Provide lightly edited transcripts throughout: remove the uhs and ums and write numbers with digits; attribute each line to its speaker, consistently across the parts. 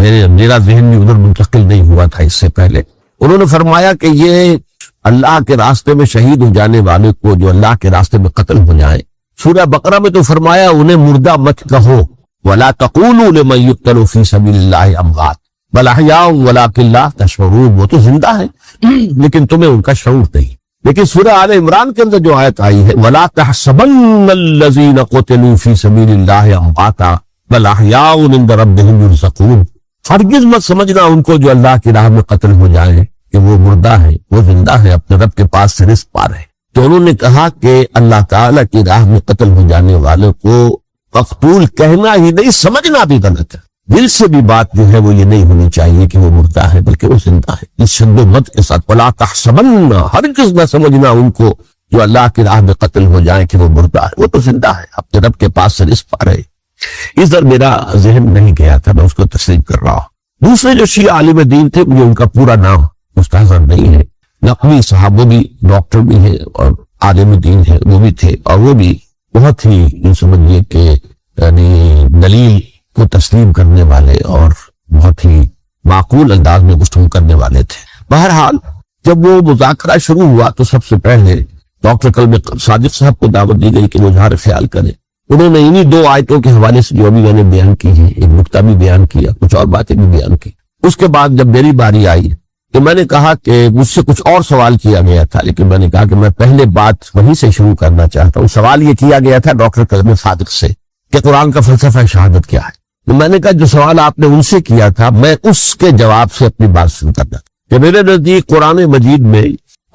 Speaker 1: میرا ذہن بھی ادھر منتقل نہیں ہوا تھا اس سے پہلے. انہوں نے فرمایا کہ یہ اللہ کے راستے میں شہید ہو جانے والے کو جو اللہ کے راستے میں قتل ہو جائے، سورہ بقرہ میں تو فرمایا انہیں مردہ مت کہو، وَلَا تَقُولُوا لِمَن يُقْتَلُ فِي سَبِيلِ اللَّهِ أَمْوَاتٌ بَلْ أَحْيَاءٌ وَلَٰكِن لَّا تَشْعُرُونَ، وہ تو زندہ ہے لیکن تمہیں ان کا شعور نہیں. لیکن سورہ آل عمران کے اندر جو آیت آئی ہے وَلَا تَحْسَبَنَّ الَّذِينَ قُتِلُوا فِي سَبِيلِ اللَّهِ أَمْوَاتًا بَلْ أَحْيَاءٌ عِندَ رَبِّهِمْ يُرْزَقُونَ، ہرگز مت سمجھنا ان کو جو اللہ کی راہ میں قتل ہو جائیں کہ وہ مردہ ہے، وہ زندہ ہے، اپنے رب کے پاس سے رزق پا رہے ہیں. تو انہوں نے کہا کہ اللہ تعالیٰ کی راہ میں قتل ہو جانے والوں کو مقتول کہنا ہی نہیں، سمجھنا بھی غلط ہے. دل سے بھی بات جو ہے وہ یہ نہیں ہونی چاہیے کہ وہ مردہ ہے، بلکہ وہ زندہ ہے. اس شد و مت کے ساتھ وَلَا تَحْسَبَنَّ، ہرگز نہ سمجھنا ان کو جو اللہ کی راہ میں قتل ہو جائیں کہ وہ مردہ ہے، وہ تو زندہ ہے، اپنے رب کے پاس سے رزق پا رہے. ادھر میرا ذہن نہیں گیا تھا، میں اس کو تسلیم کر رہا ہوں. دوسرے جو شیعہ عالم دین تھے، مجھے ان کا پورا نام مستحضر نہیں ہے. نقوی صاحب، وہ بھی ڈاکٹر بھی ہے اور عالم دین ہے، وہ بھی تھے، اور وہ بھی بہت ہی یہ سمجھیے کہ یعنی دلیل کو تسلیم کرنے والے اور بہت ہی معقول انداز میں گفتگو کرنے والے تھے. بہرحال جب وہ مذاکرہ شروع ہوا تو سب سے پہلے ڈاکٹر کلب صادق صاحب کو دعوت دی گئی کہ وہ اظہار خیال کریں. انہوں نے انہی دو آیتوں کے حوالے سے جو ابھی میں نے بیان کی ہے، ایک نکتہ بھی بیان کیا، کچھ اور باتیں بھی بیان کی. اس کے بعد جب میری باری آئی تو میں نے کہا کہ مجھ سے کچھ اور سوال کیا گیا تھا، لیکن میں نے کہا کہ میں پہلے بات وہیں سے شروع کرنا چاہتا ہوں. سوال یہ کیا گیا تھا ڈاکٹر کلب صادق سے کہ قرآن کا فلسفہ شہادت کیا ہے. تو میں نے کہا جو سوال آپ نے ان سے کیا تھا میں اس کے جواب سے اپنی بات شروع کرنا کہ میرے نزدیک قرآن مجید میں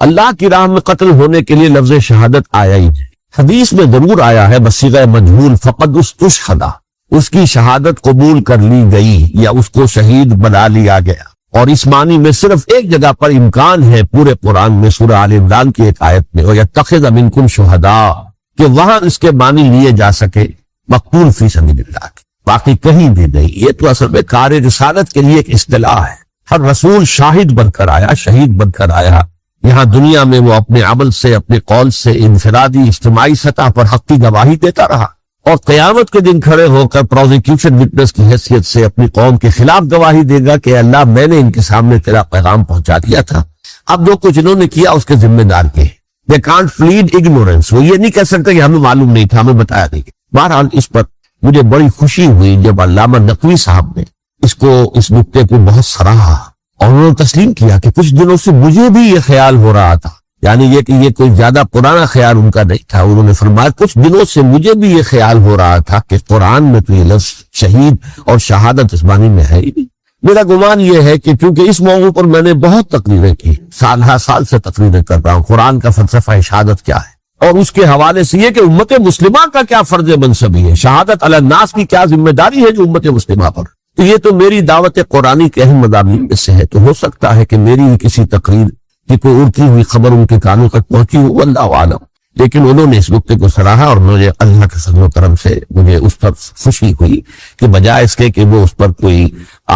Speaker 1: اللہ کی راہ میں قتل ہونے کے لیے لفظ شہادت آیا ہی نہیں. حدیث میں ضرور آیا ہے بصیغہ مجہول فقد استشہدا، اس کی شہادت قبول کر لی گئی یا اس کو شہید بنا لیا گیا. اور اس معنی میں صرف ایک جگہ پر امکان ہے پورے قرآن میں، سورہ آل عمران کی ایک آیت میں، وَيَتَّخِذَ مِنْكُمْ شُهَدَاءَ، کہ وہاں اس کے معنی لیے جا سکے مقتول فی سبیل اللہ کے. باقی کہیں بھی نہیں. یہ تو اصل میں کار رسالت کے لیے ایک اصطلاح ہے. ہر رسول شاہد بن کر آیا، شہید بن کر آیا. یہاں دنیا میں وہ اپنے عمل سے، اپنے قول سے انفرادی اجتماعی سطح پر حق کی گواہی دیتا رہا، اور قیامت کے دن کھڑے ہو کر پروزیکیوشن وٹنس کی حیثیت سے اپنی قوم کے خلاف گواہی دے گا کہ اللہ میں نے ان کے سامنے تیرا پیغام پہنچا دیا تھا. اب جو کچھ انہوں نے کیا اس کے ذمہ دار کے ہیں. They can't plead ignorance. وہ یہ نہیں کہہ سکتے کہ ہمیں معلوم نہیں تھا، ہمیں بتایا نہیں. بہرحال اس پر مجھے بڑی خوشی ہوئی جب علامہ نقوی صاحب نے اس نکتے کو بہت سراہا اور انہوں نے تسلیم کیا کہ کچھ دنوں سے مجھے بھی یہ خیال ہو رہا تھا، یعنی یہ کہ یہ کوئی زیادہ پرانا خیال ان کا نہیں تھا. انہوں نے فرمایا کچھ دنوں سے مجھے بھی یہ خیال ہو رہا تھا کہ قرآن میں تو یہ لفظ شہید اور شہادت اس معنی میں ہے ہی نہیں. میرا گمان یہ ہے کہ چونکہ اس موضوع پر میں نے بہت تقریریں کی، سال ہر سال سے تقریریں کر رہا ہوں، قرآن کا فلسفہ شہادت کیا ہے، اور اس کے حوالے سے یہ کہ امت مسلمہ کا کیا فرض منصبی ہے، شہادت علی الناس کی کیا ذمہ داری ہے جو امت مسلمہ پر. تو یہ تو میری دعوت قرآنی کے اہم مضامین میں سے ہے. تو ہو سکتا ہے کہ میری کسی تقریر کی کوئی اڑتی ہوئی خبر ان کے کانوں تک پہنچی ہو، واللہ عالم. لیکن انہوں نے اس نکتے کو سراہا اور مجھے اللہ کے فضل و کرم سے مجھے اس پر خوشی ہوئی کہ بجائے اس کے کہ وہ اس پر کوئی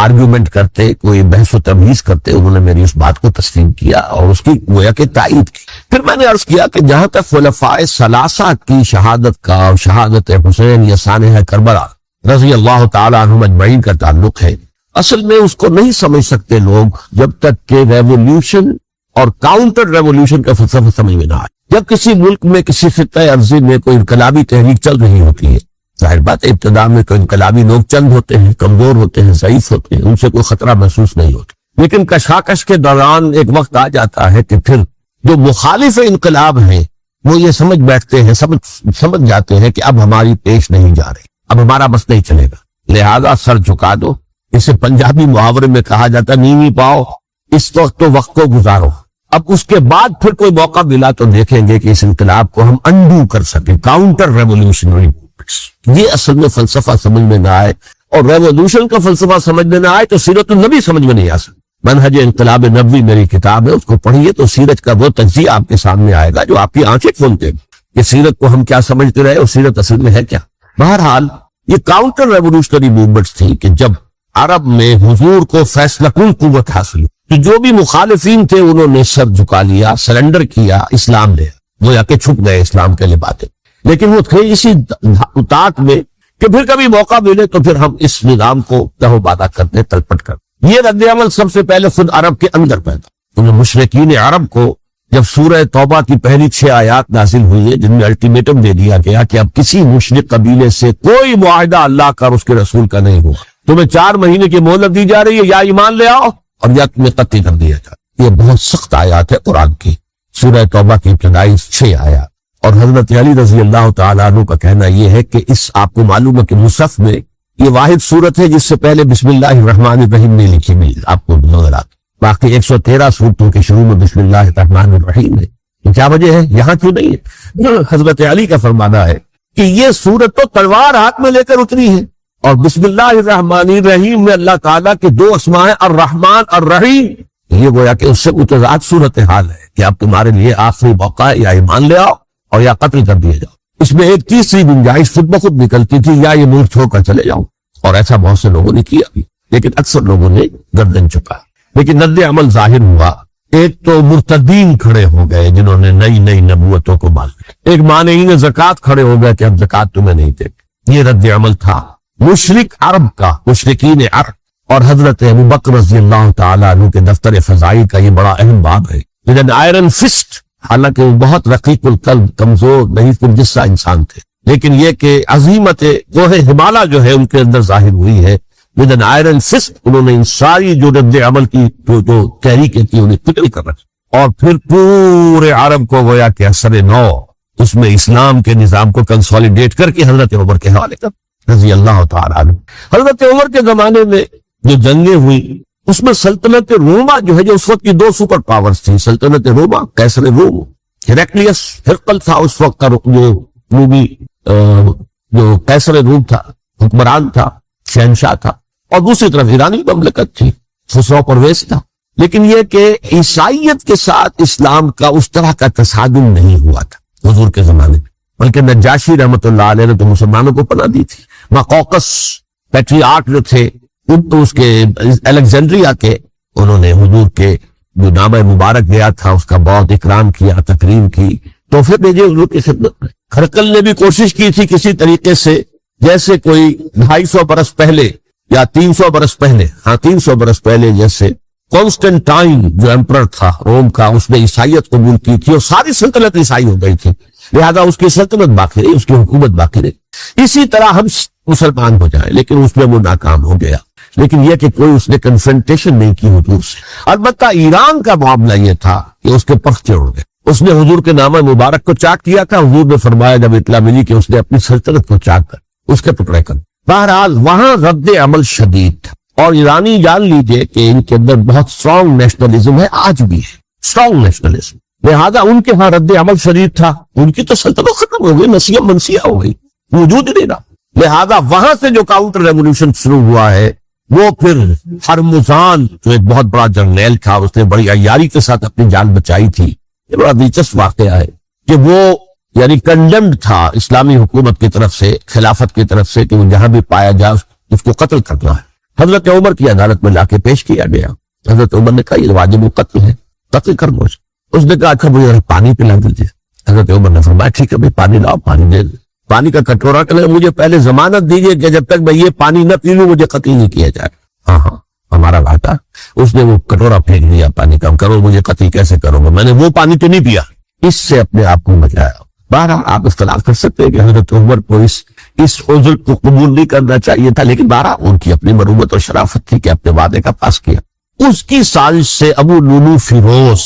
Speaker 1: آرگیومنٹ کرتے، کوئی بحث و تبحیث کرتے، انہوں نے میری اس بات کو تسلیم کیا اور اس کی گویا کہ تائید کی. پھر میں نے عرض کیا کہ جہاں تک خلفاء ثلاثہ کی شہادت کا اور شہادت حسین یا سانحہ کربلا رضی اللہ تعالی عنہم اجمعین کا تعلق ہے، اصل میں اس کو نہیں سمجھ سکتے لوگ جب تک کہ ریولوشن اور کاؤنٹر ریولوشن کا فلسفہ سمجھ میں نہ آئے. جب کسی ملک میں کسی خطہ ارضی میں کوئی انقلابی تحریک چل رہی ہوتی ہے، ظاہر بات ہے ابتدا میں کوئی انقلابی لوگ چند ہوتے ہیں، کمزور ہوتے ہیں، ضعیف ہوتے ہیں، ان سے کوئی خطرہ محسوس نہیں ہوتا. لیکن کشاکش کے دوران ایک وقت آ جاتا ہے کہ پھر جو مخالف انقلاب ہیں وہ یہ سمجھ بیٹھتے ہیں، سمجھ جاتے ہیں کہ اب ہماری پیش نہیں جا رہی، اب ہمارا بس نہیں چلے گا، لہذا سر جھکا دو. اسے پنجابی محاورے میں کہا جاتا نیوی پاؤ، اس وقت تو وقت کو گزارو. اب اس کے بعد پھر کوئی موقع ملا تو دیکھیں گے کہ اس انقلاب کو ہم انڈو کر سکیں، کاؤنٹر ریولوشنری. یہ اصل میں فلسفہ سمجھ میں نہ آئے اور ریولوشن کا فلسفہ سمجھ میں نہ آئے تو سیرت النبی سمجھ میں نہیں آ سکتی. منہج انقلاب نبوی میری کتاب ہے، اس کو پڑھیے تو سیرت کا وہ تجزیہ آپ کے سامنے آئے گا جو آپ کی آنکھیں کھولتے کہ سیرت کو ہم کیا سمجھتے رہے اور سیرت اصل میں ہے کیا. بہرحال یہ کاؤنٹر ریولوشنری موومنٹس تھی کہ جب عرب میں حضور کو فیصلہ کن قوت حاصل، تو جو بھی مخالفین تھے انہوں نے سر جھکا لیا، سرنڈر کیا، اسلام لے وہ یا کہ چھپ گئے اسلام کے لباتے. لیکن وہ تھے اسی اطاعت میں کہ پھر کبھی موقع ملے تو پھر ہم اس نظام کو تہو بادہ کرتے تلپٹ کرتے. یہ رد عمل سب سے پہلے خود عرب کے اندر پیدا. انہیں مشرکین عرب کو جب سورہ توبہ کی پہلی 6 آیات نازل ہوئی ہے جن میں الٹیمیٹم دے دیا گیا کہ اب کسی مشرک قبیلے سے کوئی معاہدہ اللہ کا اور اس کے رسول کا نہیں ہوگا, تمہیں 4 مہینے کی مہلت دی جا رہی ہے, یا ایمان لے آؤ اور یا تمہیں قتل کر دیا جائے. یہ بہت سخت آیات ہے قرآن کی, سورہ توبہ کی ابتدائی 6 آیات. اور حضرت علی رضی اللہ تعالیٰ عنہ کا کہنا یہ ہے کہ اس آپ کو معلوم ہے کہ مصحف میں یہ واحد صورت ہے جس سے پہلے بسم اللہ الرحمن الرحیم نہیں لکھی گئی, آپ کو نظر آتی. باقی 113 صورتوں کے شروع میں بسم اللہ الرحمن الرحیم ہے. یہ کیا وجہ ہے, یہاں کیوں نہیں ہے؟ حضرت علی کا فرمانا ہے کہ یہ صورت تو تلوار ہاتھ میں لے کر اتری ہے, اور بسم اللہ الرحمن الرحیم میں اللہ تعالیٰ کے 2 اسماء ہیں, الرحمن الرحیم. یہ گویا کہ اس سے متضاد صورتحال ہے کہ اب تمہارے لیے آخری موقع ہے, یا ایمان لے آؤ اور یا قتل کر دیے جاؤ. اس میں ایک تیسری گنجائش خود بخود نکلتی تھی, یا یہ ملک چھوڑ کر چلے جاؤ, اور ایسا بہت سے لوگوں نے کیا بھی, لیکن اکثر لوگوں نے گردن چکا. لیکن رد عمل ظاہر ہوا. ایک تو مرتدین کھڑے ہو گئے جنہوں نے نئی نبوتوں کو مان لیا, ایک مانعین زکوٰۃ کھڑے ہو گئے کہ اب زکوٰۃ تمہیں نہیں دے. یہ رد عمل تھا مشرک عرب کا, مشرکین عرب. اور حضرت ابوبکر رضی اللہ تعالیٰ عنہ کے دفتر فضائل کا یہ بڑا اہم باب ہے. لیکن آئرن فسٹ, حالانکہ وہ بہت رقیق القلب, کمزور نہیں کل جسہ انسان تھے, لیکن یہ کہ عظیمت کوہ ہمالا جو ہے ان کے اندر ظاہر ہوئی ہے. ودن آئرن فسٹ انہوں نے ان ساری جو رد عمل کی جو تحریکیں تھی انہیں قتل کر رکھا, اور پھر پورے عرب کو گویا کہ اثر نو اس میں اسلام کے نظام کو کنسولیڈیٹ کر کے حضرت عمر کے حوالے کر رضی اللہ تعالیٰ عنہ. حضرت عمر کے زمانے میں جو جنگیں ہوئی اس میں سلطنت روما جو ہے, جو اس وقت کی 2 سپر پاورز تھی, سلطنت روما قیصر روم, ہیراکلیس ہرقل تھا اس وقت کا جو رومی جو قیصر روم تھا, حکمران تھا, شہنشاہ تھا, اور دوسری طرف ایرانی مملکت تھی, خسرو پرویز تھا. لیکن یہ کہ عیسائیت کے ساتھ اسلام کا اس طرح کا تصادم نہیں ہوا تھا حضور کے زمانے میں, بلکہ نجاشی رحمت اللہ علیہ نے تو مسلمانوں کو پناہ دی تھی. مقوقس پیٹریارک جو تھے ان تو اس کے الیگزینڈریا کے, انہوں نے حضور کے جو نامہ مبارک گیا تھا اس کا بہت اکرام کیا, تکریم کی, تحفے بھیجے حضور کی خدمت میں. ہرقل نے بھی کوشش کی تھی کسی طریقے سے, جیسے کوئی 250 برس پہلے یا 300 برس پہلے, 300 برس پہلے جیسے کانسٹنٹائن جو ایمپرر تھا روم کا, اس نے عیسائیت قبول کی تھی اور ساری سلطنت عیسائی ہو گئی تھی, لہذا اس کی سلطنت باقی رہی, اس کی حکومت باقی رہی. اسی طرح ہم مسلمان ہو جائیں, لیکن اس میں وہ ناکام ہو گیا. لیکن یہ کہ کوئی اس نے کنفرنٹیشن نہیں کی حضور سے. البتہ ایران کا معاملہ یہ تھا کہ اس کے پرچے اڑ گئے. اس نے حضور کے نامہ مبارک کو چاک کیا تھا, حضور نے فرمایا جب اطلاع ملی کہ اس نے اپنی سلطنت کو چاک کر اس کے ٹکڑے کر. بہرحال وہاں رد عمل شدید تھا, اور ایرانی جان لیجئے کہ ان کے اندر بہت اسٹرانگ نیشنلزم ہے, آج بھی ہے اسٹرانگ نیشنلزم, لہذا ان کے ہاں رد عمل شدید تھا. ان کی تو سلطنت ختم ہو گئی, نسیہ منسیہ ہو گئی, وجود ہی نہیں رہا. لہذا وہاں سے جو کاؤنٹر ریولوشن شروع ہوا ہے وہ پھر ہرمزان جو ایک بہت بڑا جرنیل تھا, اس نے بڑی عیاری کے ساتھ اپنی جان بچائی تھی. یہ بڑا دلچسپ واقعہ ہے کہ وہ یعنی کنڈمڈ تھا اسلامی حکومت کی طرف سے, خلافت کی طرف سے, کہ وہ جہاں بھی پایا جائے اس کو قتل کرنا ہے. حضرت عمر کی عدالت میں لا کے پیش کیا گیا. حضرت عمر نے کہا یہ واجب قتل ہے, قتل کر دو. اس نے کہا اچھا مجھے پانی پلا دیجیے. حضرت عمر نے فرمایا ٹھیک ہے بھائی پانی لاؤ, پانی دے دے. پانی کا کٹورا کرے, مجھے پہلے ضمانت دیجیے کہ جب تک میں یہ پانی نہ پی لوں مجھے قتل نہیں کیا جائے. ہاں ہمارا وعدہ. اس نے وہ کٹورا پھینک دیا پانی کا, کرو مجھے قتل کیسے کرو گا, میں نے وہ پانی تو نہیں پیا. اس سے اپنے آپ کو بچایا. بہرحال آپ اختلاف کر سکتے ہیں کہ حضرت عمر کو اس عذر کو قبول نہیں کرنا چاہیے تھا, لیکن بہرحال ان کی اپنی مروت اور شرافت تھی کہ اپنے وعدے کا پاس کیا. اس کی سازش سے ابو لولو فیروز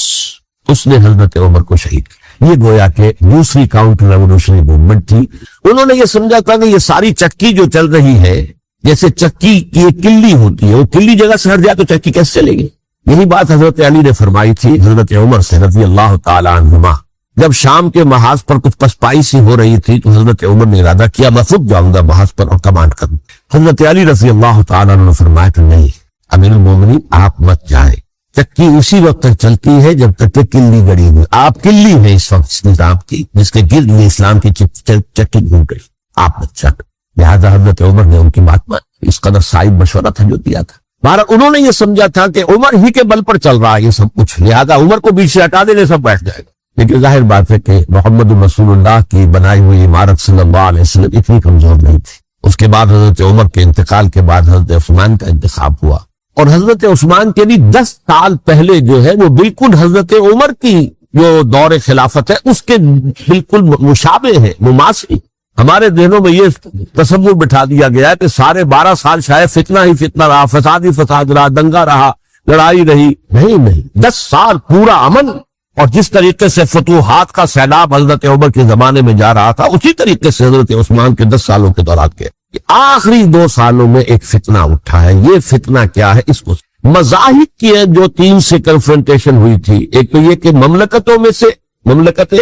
Speaker 1: اس نے حضرت عمر کو شہید کیا. یہ گویا کہ دوسری کاؤنٹر ریولوشنری موومنٹ تھی. انہوں نے یہ سمجھا تھا کہ یہ ساری چکی جو چل رہی ہے جیسے چکی کی ایک کلی ہوتی ہے, وہ کلی جگہ سے ہٹ جائے تو چکی کیسے چلے گی. یہی بات حضرت علی نے فرمائی تھی حضرت عمر سے رضی اللہ تعالی عنہما. جب شام کے محاذ پر کچھ پسپائی سی ہو رہی تھی تو حضرت عمر نے ارادہ کیا میں خود جاؤں گا محاذ پر اور کمانڈ کروں. حضرت علی رضی اللہ تعالی عنہ نے فرمایا کہ نہیں امیر المومنین آپ مت جائیں, چکی اسی وقت تک چلتی ہے جب تک کہ کلی گڑی ہوئی. آپ کلی ہیں اس وقت اس نظام کی جس کے گرد میں اسلام کی چکی گھوم گئی, آپ مت چک. لہذا حضرت عمر نے ان کی بات مانی. اس قدر صاحب مشورہ تھا جو دیا تھا. بہرحال انہوں نے یہ سمجھا تھا کہ عمر ہی کے بل پر چل رہا ہے یہ سب کچھ, لہذا عمر کو بیچ سے ہٹا دینے سب بیٹھ جائے گا. لیکن ظاہر بات ہے کہ محمد رسول اللہ کی بنائی ہوئی عمارت صلی اللہ علیہ وسلم اتنی کمزور نہیں تھی. اس کے بعد حضرت عمر کے انتقال کے بعد حضرت عثمان کا انتخاب ہوا، اور حضرت عثمان کے بھی 10 سال پہلے جو ہے وہ بالکل حضرت عمر کی جو دور خلافت ہے اس کے بالکل مشابہ ہے، مماثل۔ ہمارے ذہنوں میں یہ تصور بٹھا دیا گیا ہے کہ سارے 12 سال شاید فتنہ ہی فتنہ رہا، فساد ہی فساد رہا، دنگا رہا، لڑائی رہی۔ نہیں، 10 سال پورا امن، اور جس طریقے سے فتوحات کا سیلاب حضرت عمر کے زمانے میں جا رہا تھا اسی طریقے سے حضرت عثمان کے 10 سالوں کے دوران کے آخری 2 سالوں میں ایک فتنہ اٹھا ہے۔ یہ فتنہ کیا ہے؟ اس کو مذاہب کی جو 3 سے کنفرنٹیشن ہوئی تھی، ایک تو یہ کہ مملکتوں میں سے مملکت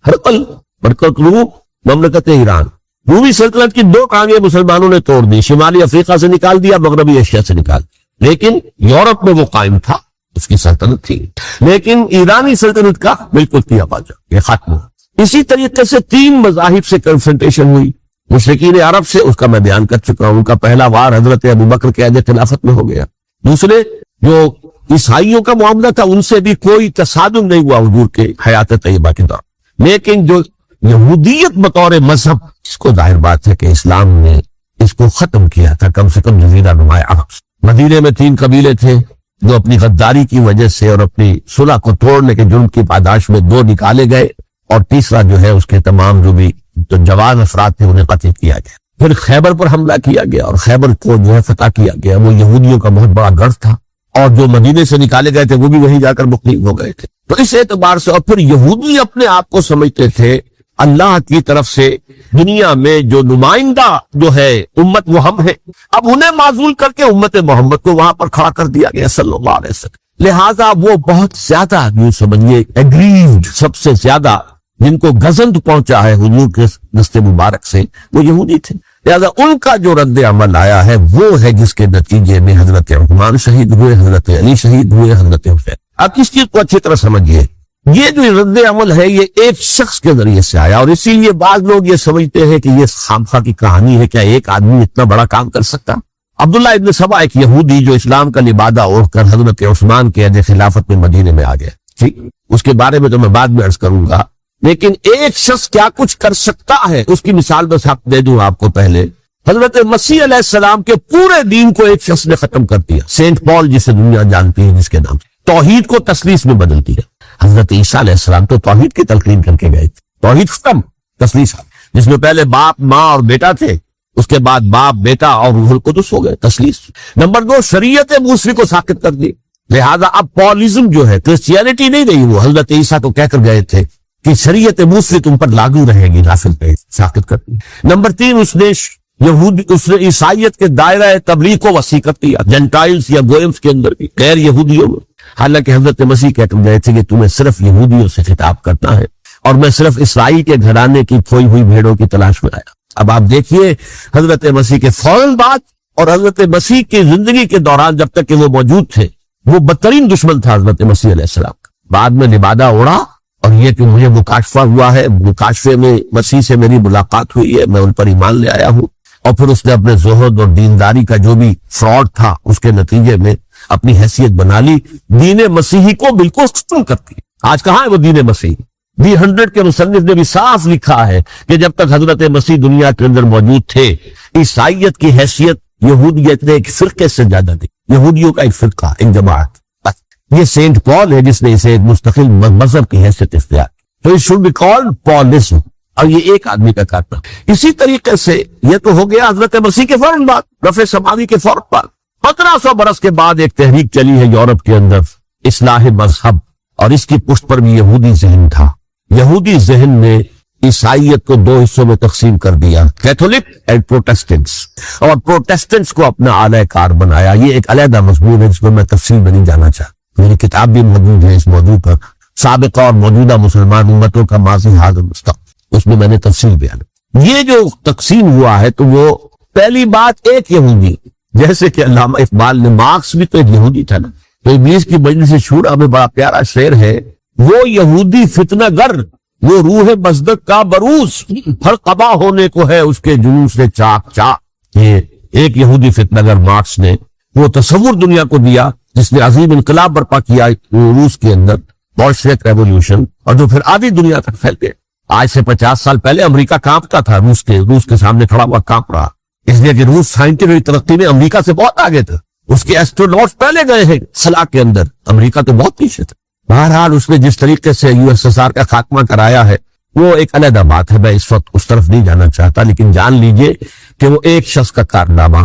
Speaker 1: ہرقل، مملکت روم، مملکت ایران، رومی سلطنت کی 2 ٹانگیں مسلمانوں نے توڑ دی، شمالی افریقہ سے نکال دیا، مغربی ایشیا سے نکال دیا، لیکن یورپ میں وہ قائم تھا، اس کی سلطنت تھی، لیکن ایرانی سلطنت کا بالکل کیا باجا، یہ ختم ہوا۔ اسی طریقے سے 3 مذاہب سے کنفرنٹیشن ہوئی، مشرکین عرب سے، اس کا میں بیان کر چکا ہوں، ان کا پہلا وار حضرت ابوبکر کے عہد خلافت میں ہو گیا۔ دوسرے جو عیسائیوں کا معاملہ تھا ان سے بھی کوئی تصادم نہیں ہوا حضور کے حیات طیبہ کے دوران، لیکن جو یہودیت بطور مذہب، اس کو ظاہر بات ہے کہ اسلام نے اس کو ختم کیا تھا، کم سے کم جزیرہ نما عرب۔ مدینے میں 3 قبیلے تھے جو اپنی غداری کی وجہ سے اور اپنی صلح کو توڑنے کے جرم کی پاداش میں 2 نکالے گئے، اور تیسرا جو ہے اس کے تمام جو بھی جوان افراد تھے انہیں قتل کیا گیا۔ پھر خیبر پر حملہ کیا گیا، اور خیبر کو جو ہے فتح کیا گیا، وہ یہودیوں کا بہت بڑا گڑھ تھا، اور جو مدینے سے نکالے گئے تھے وہ بھی وہیں جا کر مقیم ہو گئے تھے۔ تو اس اعتبار سے، اور پھر یہودی اپنے آپ کو سمجھتے تھے اللہ کی طرف سے دنیا میں جو نمائندہ جو ہے امت وہ ہم ہیں، اب انہیں معزول کر کے امت محمد کو وہاں پر کھڑا کر دیا گیا صلی اللہ علیہ وسلم۔ لہٰذا وہ بہت زیادہ یوں سمجھیے ایگریوڈ، سب سے زیادہ جن کو گزند پہنچا ہے حضور کے دست مبارک سے، وہ یہودی تھے۔ لہٰذا ان کا جو رد عمل آیا ہے وہ ہے جس کے نتیجے میں حضرت عثمان شہید ہوئے، حضرت علی شہید ہوئے، حضرت حسین۔ اب اس چیز کو اچھی طرح سمجھیے، یہ جو رد عمل ہے یہ ایک شخص کے ذریعے سے آیا، اور اسی لیے بعض لوگ یہ سمجھتے ہیں کہ یہ خامخواہ کی کہانی ہے، کیا ایک آدمی اتنا بڑا کام کر سکتا؟ عبداللہ ابن سبا ایک یہودی جو اسلام کا لبادہ اوڑھ کر حضرت عثمان کے عہد خلافت میں مدینے میں آ گیا، ٹھیک، اس کے بارے میں تو میں بعد میں عرض کروں گا، لیکن ایک شخص کیا کچھ کر سکتا ہے اس کی مثال بس آپ دے دوں آپ کو۔ پہلے حضرت مسیح علیہ السلام کے پورے دین کو ایک شخص نے ختم کر دیا، سینٹ پال جسے دنیا جانتی ہے، جس کے نام سے توحید کو تثلیث میں بدل دیا۔ حضرت عیسیٰ علیہ السلام تو توحید کی تلقین کر کے گئے تھے، توحید ختم، تثلیث، جس میں پہلے باپ ماں اور بیٹا تھے، اس کے بعد باپ بیٹا اور روح القدس ہو گئے، تثلیث۔ نمبر 2، شریعت موسوی کو ساقط کر دی، لہذا اب پالزم جو ہے، کرسچینٹی نہیں رہی، وہ حضرت عیسیٰ کو کہہ کر گئے تھے کہ شریعت موسوی تم پر لاگو رہے گی، نافذ پہ ساقط کر دی۔ نمبر 3، اس نے عیسائیت کے دائرہ تبلیغ کو وسیع کر دیا، جنٹائلز یا گوئمز کے اندر بھی، غیر یہودیوں میں، حالانکہ حضرت مسیح کہہ کر گئے تھے کہ تمہیں صرف یہودیوں سے خطاب کرنا ہے، اور میں صرف اسرائیل کے گھرانے کی کھوئی ہوئی بھیڑوں کی تلاش میں آیا۔ اب آپ دیکھیے حضرت مسیح کے فوراً بعد اور حضرت مسیح کی زندگی کے دوران جب تک کہ وہ موجود تھے، وہ بدترین دشمن تھا حضرت مسیح علیہ السلام کا۔ بعد میں لبادہ اوڑا، اور یہ کہ مجھے مکاشفہ ہوا ہے، مکاشفے میں مسیح سے میری ملاقات ہوئی ہے، میں ان پر ایمان لے آیا ہوں، اور پھر اس نے اپنے زہد اور دینداری کا جو بھی فراڈ تھا اس کے نتیجے میں اپنی حیثیت بنا لی، دین مسیحی کو بالکل ختم کر دی۔ آج کہاں ہے وہ دین مسیحی؟ دی 100 کے مصنف نے بھی صاف لکھا ہے کہ جب تک حضرت مسیح دنیا کے اندر موجود تھے، عیسائیت کی حیثیت یہودیت نے ایک فرقے سے زیادہ دی، یہودیوں کا ایک فرقہ، ایک جماعت۔ یہ سینٹ پال ہے جس نے اسے ایک مستقل مذہب کی حیثیت اختیار کی، تو it should be called پالزم، اور یہ ایک آدمی کا کارنامہ۔ اسی طریقے سے یہ تو ہو گیا حضرت مسیح کے فوراً بعد، رفع سماوی کے فوراً بعد۔ 1500 برس کے بعد ایک تحریک چلی ہے یورپ کے اندر، اصلاح مذہب، اور اس کی پشت پر بھی یہودی ذہن تھا۔ یہودی ذہن نے عیسائیت کو 2 حصوں میں تقسیم کر دیا، کیتھولک اینڈ پروٹیسٹنٹس، اور پروٹیسٹنٹس کو اپنا اعلی کار بنایا۔ یہ ایک علیحدہ مضمون ہے جس میں تفصیل میں نہیں جانا چاہتا، میری کتاب بھی موجود ہے اس موضوع پر، سابقہ اور موجودہ مسلمان امتوں کا ماضی، حاضر، مستقبل، اس میں میں نے تفصیل بیان۔ یہ جو تقسیم ہوا ہے تو وہ پہلی بات ایک یہودی، جیسے کہ علامہ اقبال نے، مارکس بھی تو ایک یہودی تھا نا، تو ابلیس کی مجلس شورا میں بڑا پیارا شعر ہے، وہ یہودی فتنہ گر، وہ روح مصدق کا بروز، ہر قبا ہونے کو ہے اس کے جنون سے چاک چاک۔ یہ ایک یہودی فتنہ گر مارکس نے وہ تصور دنیا کو دیا جس نے عظیم انقلاب برپا کیا روس کے اندر، بولشوک ریولوشن، اور جو پھر آدھی دنیا تک پھیل گئے۔ آج سے 50 سال پہلے امریکہ کانپتا تھا، روس کے سامنے کھڑا ہوا کانپ رہا، اس لیے کہ روس سائنٹیفک ترقی میں امریکہ سے بہت آگے تھا، اس کے ایسٹروناٹس پہلے گئے ہیں خلا کے اندر، امریکہ تو بہت پیچھے تھا۔ بہرحال اس نے جس طریقے سے USSR کا خاتمہ کرایا ہے وہ ایک علیحدہ بات ہے، میں اس وقت اس طرف نہیں جانا چاہتا، لیکن جان لیجئے کہ وہ ایک شخص کا کارنامہ،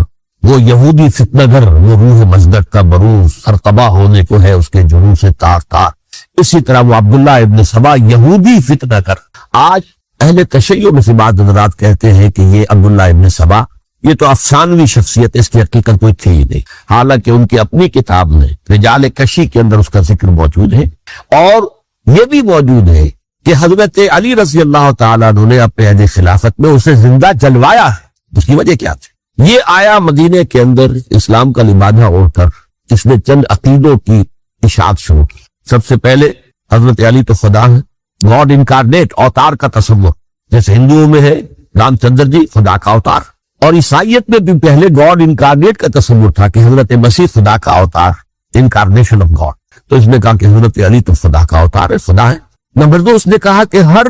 Speaker 1: وہ یہودی فتنہ گر، وہ روح مزدق کا بروز سرقبہ ہونے کو ہے اس کے جنون سے تار تار، اسی طرح وہ عبداللہ ابن سبا یہودی فتنہ گر۔ آج اہل تشیع میں سے بعض حضرات کہتے ہیں کہ یہ عبداللہ ابن سبا یہ تو افسانوی شخصیت، اس کی حقیقت کوئی تھی ہی نہیں، حالانکہ ان کی اپنی کتاب میں رجال کشی کے اندر اس کا ذکر موجود ہے، اور یہ بھی موجود ہے کہ حضرت علی رضی اللہ تعالیٰ عنہ نے اپنے عہد خلافت میں اسے زندہ جلوایا ہے۔ اس کی وجہ کیا تھی؟ یہ آیا مدینے کے اندر اسلام کا لبادہ اوڑھ کر، اس نے چند عقیدوں کی اشاعت شروع کی۔ سب سے پہلے حضرت علی تو خدا ہے، گاڈ انکارنیٹ، اوتار کا تصور، جیسے ہندوؤں میں ہے رام چندر جی خدا کا اوتار، اور عیسائیت میں بھی پہلے گاڈ انکارنیٹ کا تصور تھا کہ حضرت مسیح خدا کا اوتار، انکارنیشن آف گاڈ۔ تو اس نے کہا کہ حضرت علی تو خدا کا اوتار ہے، خدا ہے۔ نمبر 2، اس نے کہا کہ ہر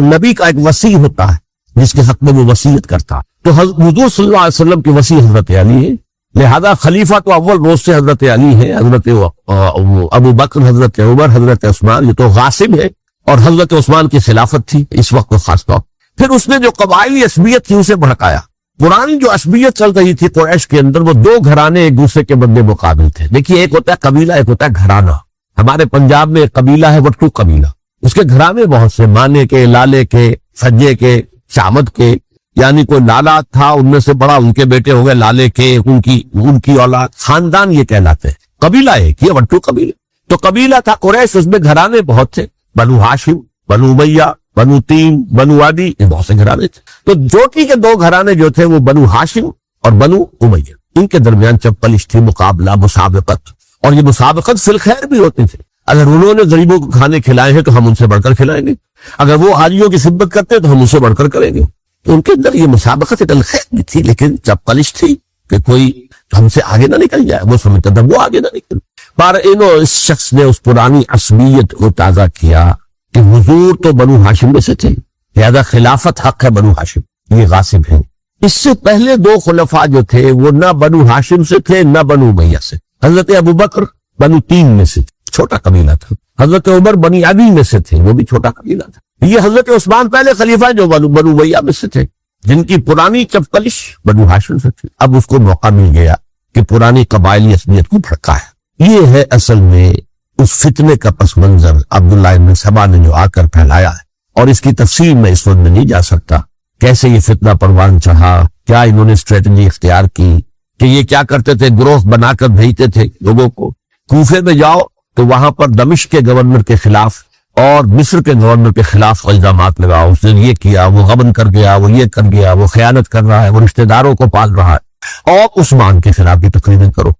Speaker 1: نبی کا ایک وصی ہوتا ہے جس کے حق میں وہ وصیت کرتا ہے، تو حضور صلی اللہ علیہ وسلم کی وصی حضرت علی ہے، لہذا خلیفہ تو اول روز سے حضرت علی ہے، حضرت ابو بکر، حضرت عمر، حضرت عثمان، یہ تو غاصب ہے، اور حضرت عثمان کی خلافت تھی اس وقت خاص طور۔ پھر اس نے جو قبائلی عصبیت تھی اسے بھڑکایا۔ پرانی جو عصبیت چل رہی تھی قریش کے اندر، وہ دو گھرانے ایک دوسرے کے بدلے مقابل تھے۔ دیکھیے، ایک ہوتا ہے قبیلہ، ایک ہوتا ہے گھرانہ۔ ہمارے پنجاب میں ایک قبیلہ ہے وٹو قبیلہ، اس کے گھرانے بہت سے، مانے کے، لالے کے، سجے کے، شامت کے، یعنی کوئی لالا تھا ان میں سے بڑا، ان کے بیٹے ہو گئے لالے کے، ان کی اولاد، خاندان یہ کہلاتے ہیں۔ قبیلہ ایک یہ وٹو قبیلہ، تو قبیلہ تھا قریش، اس میں گھرانے بہت تھے، بنو ہاشم، بنو امیہ، بنو تیم، بنو عدی، یہ بہت سے گھرانے تھے۔ تو جوٹی کے دو گھرانے جو تھے وہ بنو ہاشم اور بنو امیہ، ان کے درمیان چپلش تھی، مقابلہ، مسابقت، اور یہ مسابقت فی الخیر بھی ہوتی تھی۔ اگر انہوں نے غریبوں کو کھانے کھلائے ہیں تو ہم ان سے بڑھ کر کھلائیں گے، اگر وہ حاجیوں کی خدمت کرتے ہیں تو ہم ان سے بڑھ کر کریں گے۔ تو ان کے اندر یہ مسابقت الخیر بھی تھی، لیکن چپلش تھی کہ کوئی ہم سے آگے نہ نکل جائے، وہ سمجھتا تھا وہ آگے نہ نکل۔ پر اس شخص نے اس پرانی عصبیت کو تازہ کیا کہ حضور تو بنو ہاشم میں سے تھے، لہذا خلافت حق ہے بنو ہاشم، یہ غاصب ہیں۔ اس سے پہلے دو خلفاء جو تھے وہ نہ بنو ہاشم سے تھے نہ بنو امیہ سے۔ حضرت ابو بکر بنو تیم میں سے تھے، چھوٹا قبیلہ تھا، حضرت عمر بنی عدی میں سے تھے، وہ بھی چھوٹا قبیلہ تھا۔ یہ حضرت عثمان پہلے خلیفہ جو بنو امیہ میں سے تھے، جن کی پرانی چپکلش بنو ہاشم سے تھی۔ اب اس کو موقع مل گیا کہ پرانی قبائلی عصبیت کو بھڑکایا۔ یہ ہے اصل میں اس فتنے کا پس منظر عبداللہ ابن سبا نے جو آ کر پھیلایا ہے، اور اس کی تفصیل میں اس وقت میں نہیں جا سکتا، کیسے یہ فتنہ پروان چڑھا، کیا انہوں نے اسٹریٹجی اختیار کی، کہ یہ کیا کرتے تھے، گروہ بنا کر بھیجتے تھے لوگوں کو، کوفے میں جاؤ تو وہاں پر دمشق کے گورنر کے خلاف اور مصر کے گورنر کے خلاف الزامات لگاؤ، اس نے یہ کیا، وہ غبن کر گیا، وہ یہ کر گیا، وہ خیانت کر رہا ہے، وہ رشتہ داروں کو پال رہا ہے، اور عثمان کے خلاف بھی تقریریں کرو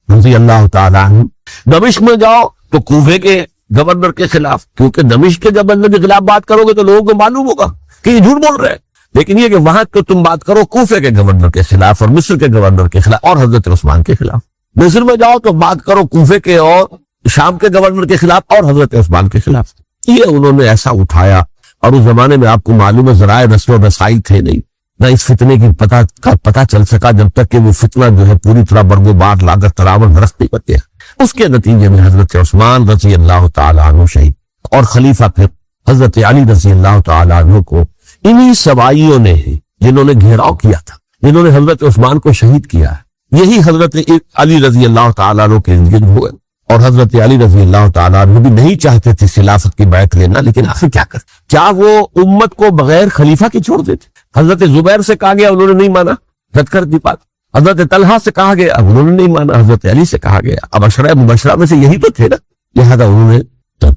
Speaker 1: رضی اللہ تعالیٰ عنہ۔ دمشق میں جاؤ تو کوفے کے گورنر کے خلاف، کیونکہ دمشق کے گورنر کے خلاف بات کرو گے تو لوگوں کو معلوم ہوگا کہ یہ جھوٹ بول رہے ہیں، لیکن یہ کہ وہاں تو تم بات کرو کوفے کے گورنر کے خلاف اور مصر کے گورنر کے خلاف اور حضرت عثمان کے خلاف۔ مصر میں جاؤ تو بات کرو کوفے کے اور شام کے گورنر کے خلاف اور حضرت عثمان کے خلاف۔ یہ انہوں نے ایسا اٹھایا، اور اس زمانے میں آپ کو معلوم ہے ذرائع نشر و رسائی تھے نہیں، نہ اس فتنے کی پتہ چل سکا جب تک کہ وہ فتنہ جو ہے پوری طرح برگو بار لا کر تراور درخت نہیں بچے۔ اس کے نتیجے میں حضرت عثمان رضی اللہ تعالیٰ عنہ شہید، اور خلیفہ پھر حضرت علی رضی اللہ تعالیٰ عنہ کو انہی سوائیوں نے، جنہوں نے گھیراؤ کیا تھا، جنہوں نے حضرت عثمان کو شہید کیا ہے، یہی حضرت علی رضی اللہ تعالیٰ عنہ کے ارد گرد ہوئے۔ اور حضرت علی رضی اللہ تعالیٰ عنہ بھی نہیں چاہتے تھے خلافت کی بیعت لینا، لیکن آخر کیا کرتے، کیا وہ امت کو بغیر خلیفہ کے چھوڑ دیتے؟ حضرت زبیر سے کہا گیا، انہوں نے نہیں مانا، رد کر دی بات۔ حضرت طلحہ سے کہا گیا، انہوں نے نہیں مانا، حضرت علی سے کہا گیا، اب عشرہ مبشرہ میں سے یہی تو تھے نا، لہذا انہوں نے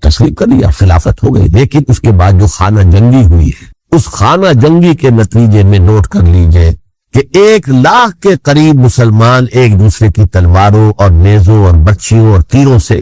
Speaker 1: تسلیم کر لیا، خلافت ہو گئی۔ لیکن اس کے بعد جو خانہ جنگی ہوئی ہے، اس خانہ جنگی کے نتیجے میں نوٹ کر لیجئے کہ 1,00,000 کے قریب مسلمان ایک دوسرے کی تلواروں اور نیزوں اور بچیوں اور تیروں سے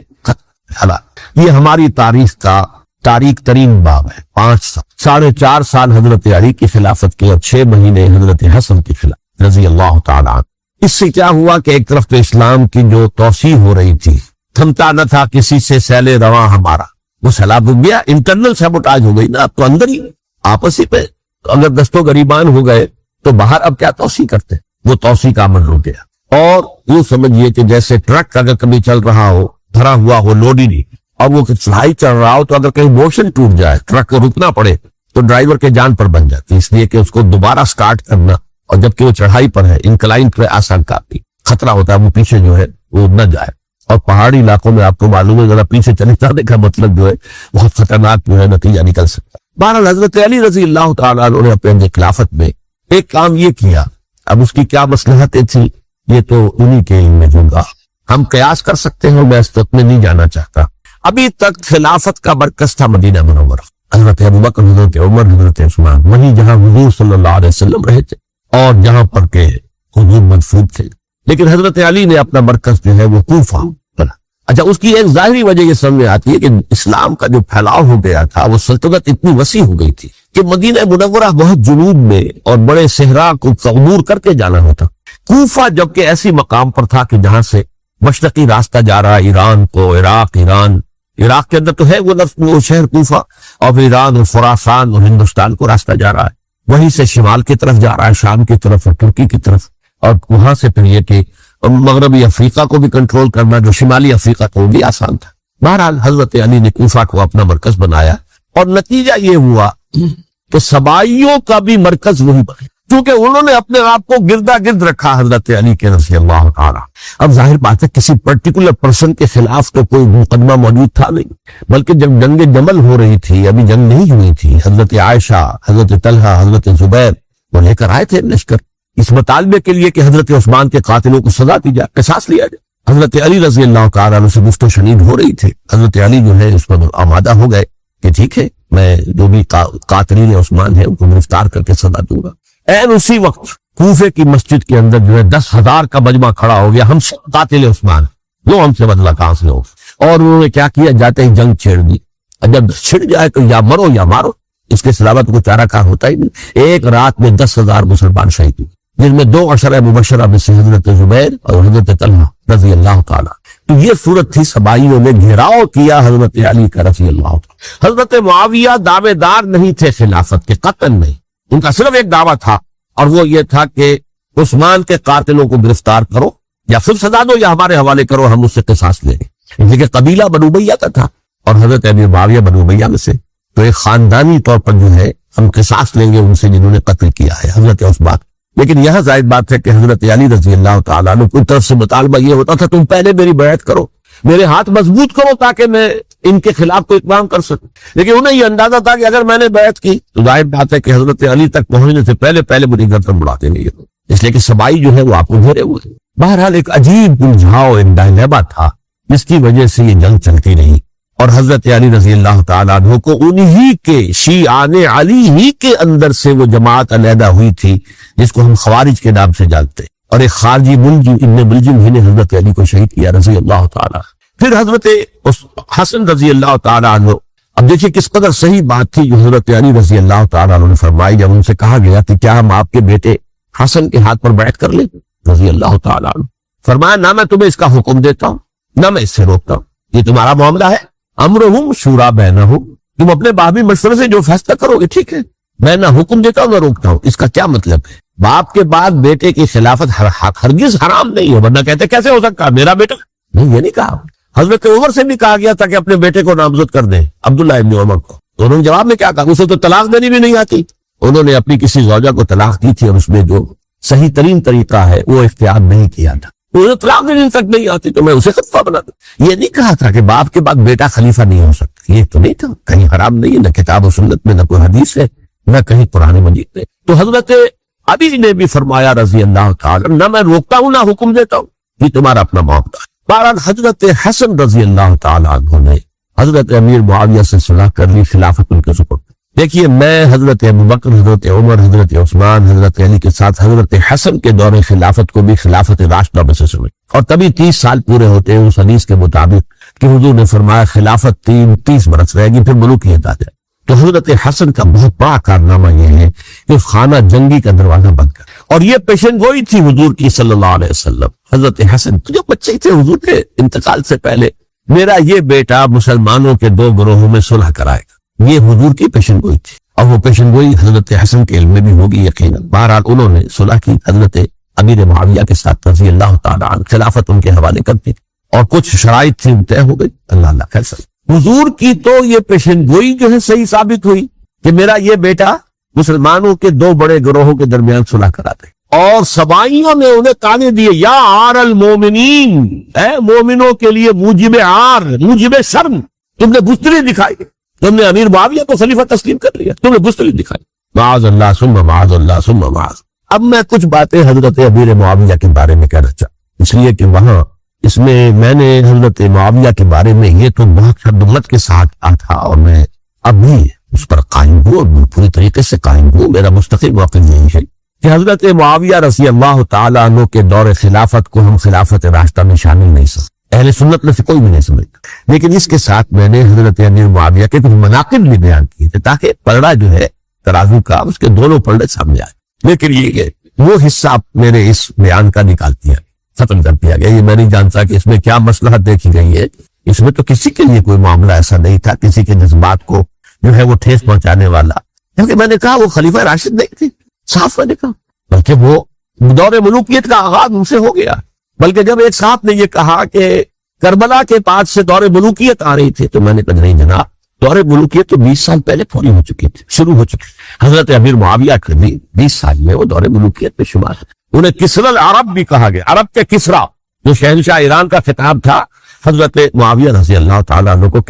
Speaker 1: ہلاک۔ یہ ہماری تاریخ کا تاریخ ترین باب ہے۔ 5 سال، 4.5 سال حضرت علی کی خلافت کے اور 6 مہینے حضرت حسن کی خلافت رضی اللہ تعالیٰ عنہ۔ اس سے کیا ہوا کہ ایک طرف تو اسلام کی جو توسیع ہو رہی تھی، تھمتا نہ تھا کسی سے سیل رواں ہمارا، وہ سیلاب ہو گیا، انٹرنل سیبوٹاج ہو گئی نا، اب تو اندر ہی آپسی پہ اگر دستوں گریبان ہو گئے تو باہر اب کیا توسیع کرتے، وہ توسیع کا عمل رک گیا۔ اور یوں سمجھیے کہ جیسے ٹرک اگر کبھی چل رہا ہو، بھرا ہوا ہو، لوڈ ہی نہیں، اور وہ چڑھائی چڑھ رہا ہو، تو اگر کہیں موشن ٹوٹ جائے، ٹرک کو رکنا پڑے، تو ڈرائیور کے جان پر بن جاتی، اس لیے کہ اس کو دوبارہ سٹارٹ کرنا، اور جبکہ وہ چڑھائی پر ہے، انکلائن پہ آسان کافی خطرہ ہوتا ہے وہ پیچھے جو ہے وہ نہ جائے۔ اور پہاڑی علاقوں میں آپ کو معلوم ہے ذرا پیچھے چلے جانے کا مطلب جو ہے بہت خطرناک جو ہے نتیجہ نکل سکتا ہے۔ بہرحال حضرت علی رضی اللہ تعالیٰ عنہ نے اپنے خلافت میں ایک کام یہ کیا، اب اس کی کیا مصلحتیں تھیں یہ تو انہی کے علم میں ہوگا، ہم قیاس کر سکتے ہیں، میں اس تک میں نہیں جانا چاہتا۔ ابھی تک خلافت کا مرکز تھا مدینہ منورہ، حضرت ابوبکر، حضرت عمر، حضرت عثمان، وہیں جہاں حضور صلی اللہ علیہ وسلم رہے تھے اور جہاں پر کہ حضور مدفون تھے۔ لیکن حضرت علی نے اپنا مرکز جو ہے وہ کوفہ بنا۔ اچھا، اس کی ایک ظاہری وجہ یہ سمجھ میں آتی ہے کہ اسلام کا جو پھیلاؤ ہو گیا تھا، وہ سلطنت اتنی وسیع ہو گئی تھی کہ مدینہ منورہ بہت جنوب میں اور بڑے صحرا کو عبور کر کے جانا ہوتا۔ کوفہ جبکہ ایسی مقام پر تھا کہ جہاں سے مشرقی راستہ جا رہا ہے ایران کو، عراق کے اندر تو ہے وہ شہر کوفہ، اور پھر ایران اور خراسان اور ہندوستان کو راستہ جا رہا ہے، وہیں سے شمال کی طرف جا رہا ہے، شام کی طرف اور ترکی کی طرف، اور وہاں سے پھر یہ کہ مغربی افریقہ کو بھی کنٹرول کرنا، جو شمالی افریقہ کو بھی آسان تھا۔ بہرحال حضرت علی نے کوفہ کو اپنا مرکز بنایا، اور نتیجہ یہ ہوا کہ سبائیوں کا بھی مرکز وہی بنا، کیونکہ انہوں نے اپنے آپ کو گردا گرد رکھا حضرت علی کے رضی اللہ تعالیٰ۔ اب ظاہر بات ہے کسی پرٹیکولر پرسن کے خلاف تو کوئی مقدمہ موجود تھا نہیں، بلکہ جب جنگ جمل ہو رہی تھی، ابھی جنگ نہیں ہوئی تھی، حضرت عائشہ، حضرت طلحہ، حضرت زبیر وہ لے کر آئے تھے لشکر اس مطالبے کے لیے کہ حضرت عثمان کے قاتلوں کو سزا دی جائے، قصاص لیا جائے۔ حضرت علی رضی اللہ تعالیٰ عنہ سے گفت و شنید ہو رہی تھی، حضرت علی جو ہے اس پر آمادہ ہو گئے کہ ٹھیک ہے، میں جو بھی قاتلین عثمان ہیں ان کو گرفتار کر کے سزا دوں گا۔ این اسی وقت کوفے کی مسجد کے اندر جو ہے 10,000 کا مجمع کھڑا ہو گیا، ہم سب قاتل عثمان، لو ہم سے بدلہ کہاں سے ہو۔ اور انہوں نے کیا کیا، جاتے ہی جنگ چھیڑ دی، جب چھڑ جائے تو یا مرو یا مارو، اس کے سلاوہ تو کوئی چارہ کار ہوتا ہی نہیں۔ ایک رات میں 10,000 مسلمان شہید ہوئے، جن میں 2 عشرہ مبشرہ میں سے حضرت زبیر اور حضرت طلحہ رضی اللہ تعالیٰ۔ تو یہ صورت تھی، سبائیوں نے گھیراؤ کیا حضرت علی کا رضی اللہ تعالیٰ۔ حضرت معاویہ دعوے دار نہیں تھے خلافت کے، قطعاً نہیں، ان کا صرف ایک دعویٰ تھا، اور وہ یہ تھا کہ عثمان کے قاتلوں کو گرفتار کرو، یا پھر سزا دو یا ہمارے حوالے کرو، ہم اس سے قصاص لیں گے۔ لیکن قبیلہ بنو امیہ کا تھا، اور حضرت ابی معاویہ بنو امیہ میں سے، تو ایک خاندانی طور پر جو ہے ہم قصاص لیں گے ان سے جنہوں نے قتل کیا ہے حضرت عثمان۔ لیکن یہاں زائد بات ہے کہ حضرت علی رضی اللہ تعالیٰ عنہ کی طرف سے مطالبہ یہ ہوتا تھا تم پہلے میری بیعت کرو، میرے ہاتھ مضبوط کرو تاکہ میں ان کے خلاف کوئی اقدام کر سکوں۔ لیکن انہیں یہ اندازہ تھا کہ اگر میں نے بیعت کی تو ظاہر بات ہے کہ حضرت علی تک پہنچنے سے پہلے مجھے گردن بڑھا دیں گے یہ لوگ، اس لیے کہ سبائی جو ہے وہ آپ کو گھیرے ہوئے۔ بہرحال ایک عجیب الجھاؤ، ایک ڈائلیما تھا، جس کی وجہ سے یہ جنگ چلتی رہی، اور حضرت علی رضی اللہ تعالیٰ عنہ کو انہی کے شیعان علی ہی کے اندر سے وہ جماعت علیحدہ ہوئی تھی جس کو ہم خوارج کے نام سے جانتے، اور ایک خارجی ملجم ابن ملجم ہی نے حضرت علی کو شہید کیا رضی اللہ تعالیٰ۔ پھر حضرت حسن رضی اللہ تعالیٰ عنہ، اب دیکھیں کس قدر صحیح بات تھی جو حضرت علی رضی اللہ تعالیٰ عنہ نے فرمائی جب ان سے کہا گیا کہ کیا ہم آپ کے بیٹے حسن کے ہاتھ پر بیعت کر لیں رضی اللہ تعالیٰ عنہ۔ فرمایا نہ میں تمہیں اس کا حکم دیتا ہوں نہ میں اس سے روکتا ہوں، یہ تمہارا معاملہ ہے، امرہم شورا بینہم، تم اپنے باہمی مشورے سے جو فیصلہ کرو گے ٹھیک ہے، میں نہ حکم دیتا ہوں نہ روکتا ہوں۔ اس کا کیا مطلب ہے؟ باپ کے بعد بیٹے کی خلافت ہرگز حرام نہیں ہے، ورنہ کہتے کیسے ہو سکتا میرا بیٹا، نہیں یہ نہیں کہا۔ حضرت عمر سے بھی کہا گیا تھا کہ اپنے بیٹے کو نامزد کر دیں، عبداللہ ابن عمر کو، تو انہوں نے جواب میں کیا کہا، اسے تو طلاق دینی بھی نہیں آتی، انہوں نے اپنی کسی زوجہ کو طلاق دی تھی، اور اس میں جو صحیح ترین طریقہ ہے وہ اختیار نہیں کیا تھا، اسے طلاق دینی تک نہیں آتی تو میں اسے خلیفہ بنا دوں۔ یہ نہیں کہا تھا کہ باپ کے بعد بیٹا خلیفہ نہیں ہو سکتا، یہ تو نہیں تھا، کہیں حرام نہیں ہے، نہ کتاب و سنت میں، نہ کوئی حدیث ہے، نہ کہیں قرآن مجید میں۔ تو حضرت علی نے بھی فرمایا رضی اللہ تعالی، نہ میں روکتا ہوں نہ حکم دیتا ہوں، یہ تمہارا اپنا معاملہ ہے۔ بہرحال حضرت حسن رضی اللہ تعالی عنہ نے حضرت امیر معاویہ سے صلح کر لی، خلافت ان کے سپرد۔ دیکھیے میں حضرت ابوبکر، حضرت عمر، حضرت عثمان، حضرت علی کے ساتھ حضرت حسن کے دور خلافت کو بھی خلافت راشدہ میں سے سمجھ، اور تبھی 30 سال پورے ہوتے ہیں اس حدیث کے مطابق کہ حضور نے فرمایا خلافت 30 برس رہے گی پھر ملوکیت آ جائے۔ تو حضرت حسن کا بہت بڑا کارنامہ یہ ہے کہ اس خانہ جنگی کا دروازہ بند کر، اور یہ پیشن گوئی تھی حضور کی صلی اللہ علیہ وسلم۔ حضرت حسن جو بچے تھے حضور کے انتقال سے پہلے، میرا یہ بیٹا مسلمانوں کے 2 گروہوں میں صلح کرائے گا، یہ حضور کی پیشن گوئی تھی۔ اور وہ پیشن گوئی حضرت حسن کے علم میں بھی ہوگی یقیناً۔ بہرحال انہوں نے صلح کی حضرت امیر معاویہ کے ساتھ رضی اللہ تعالیٰ عنہ، خلافت ان کے حوالے کر دی اور کچھ شرائط تھی طے ہو گئی۔ اللہ خیر سر حضور کی تو یہ پیشن گوئی جو ہے صحیح ثابت ہوئی کہ میرا یہ بیٹا مسلمانوں کے دو بڑے گروہوں کے درمیان صلح کرا دے، اور سبائیوں نے انہیں تانے دیے، یا عار المومنین، اے مومنوں کے لیے موجب عار، موجب شرم، تم نے بزدلی دکھائی، تم نے امیر معاویہ کو خلیفہ تسلیم کر لیا، تم نے بزدلی دکھائی۔ معاذ اللہ ثم معاذ اللہ ثم معاذ۔ اب میں کچھ باتیں حضرت امیر معاویہ کے بارے میں کہنا چاہتا، اس لیے کہ وہاں اس میں نے حضرت معاویہ کے بارے میں یہ تو بہت شدت کے ساتھ کہا تھا، اور میں اب بھی اس پر قائم ہوں اور پوری طریقے سے قائم ہوں۔ میرا مستقل موقف یہی ہے کہ حضرت معاویہ رضی اللہ تعالیٰ عنہ کے دور خلافت کو ہم خلافت راشدہ میں شامل نہیں سمجھتے، اہل سنت میں سے کوئی بھی نہیں سمجھتا، لیکن اس کے ساتھ میں نے حضرت امیر معاویہ کے کچھ مناقب بھی بیان کیے تھے تاکہ پلڑا جو ہے ترازو کا اس کے دونوں پلڑے سامنے آئے، لیکن یہ وہ حصہ میں نے اس بیان کا نکال دیا، ختم کر دیا گیا۔ یہ میں نہیں جانتا کہ اس میں کیا مصلحت دیکھی گئی ہے، اس میں تو کسی کے لیے کوئی معاملہ ایسا نہیں تھا کسی کے جذبات کو جو ہے وہ ٹھیس پہنچانے والا، کیونکہ میں نے کہا وہ خلیفہ راشد نہیں تھی، صاف میں نے کہا، بلکہ وہ دور ملوکیت کا آغاز ان سے ہو گیا۔ بلکہ جب ایک صاحب نے یہ کہا کہ کربلا کے بعد سے دور ملوکیت آ رہی تھی، تو میں نے کہا نہیں جناب، دور ملوکیت تو 20 سال پہلے پوری ہو چکی تھی، شروع ہو چکی۔ حضرت امیر معاویہ کے بھی 20 سال میں وہ دور ملوکیت میں شمار ہے۔ انہیں کسرا العرب بھی کہا گیا، عرب کے کسرا جو شہنشاہ ایران کا خطاب تھا، حضرت معاویہ رضی اللہ تعالیٰ عنہ کو